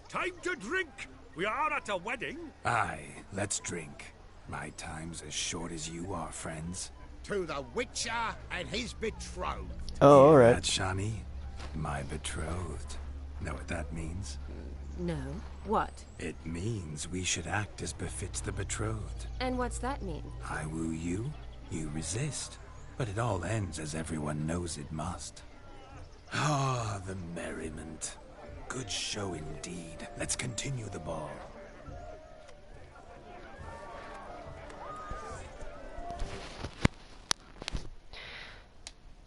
Time to drink! We are at a wedding. Aye, let's drink. My time's as short as you are, friends. To the Witcher and his betrothed. Oh, alright. That, Shani? My betrothed. Know what that means? No. What? It means we should act as befits the betrothed. And what's that mean? I woo you, you resist. But it all ends as everyone knows it must. Ah, the merriment. Good show indeed. Let's continue the ball.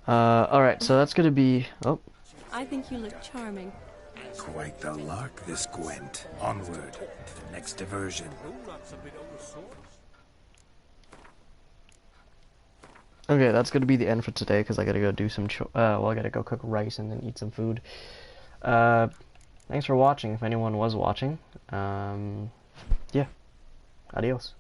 Alright, so that's gonna be... Oh. I think you look charming. Quite the lark, this Gwent. Onward, to the next diversion. Okay, that's gonna be the end for today, because I gotta go do some... well, I gotta go cook rice and then eat some food. Thanks for watching, if anyone was watching. Yeah. Adios.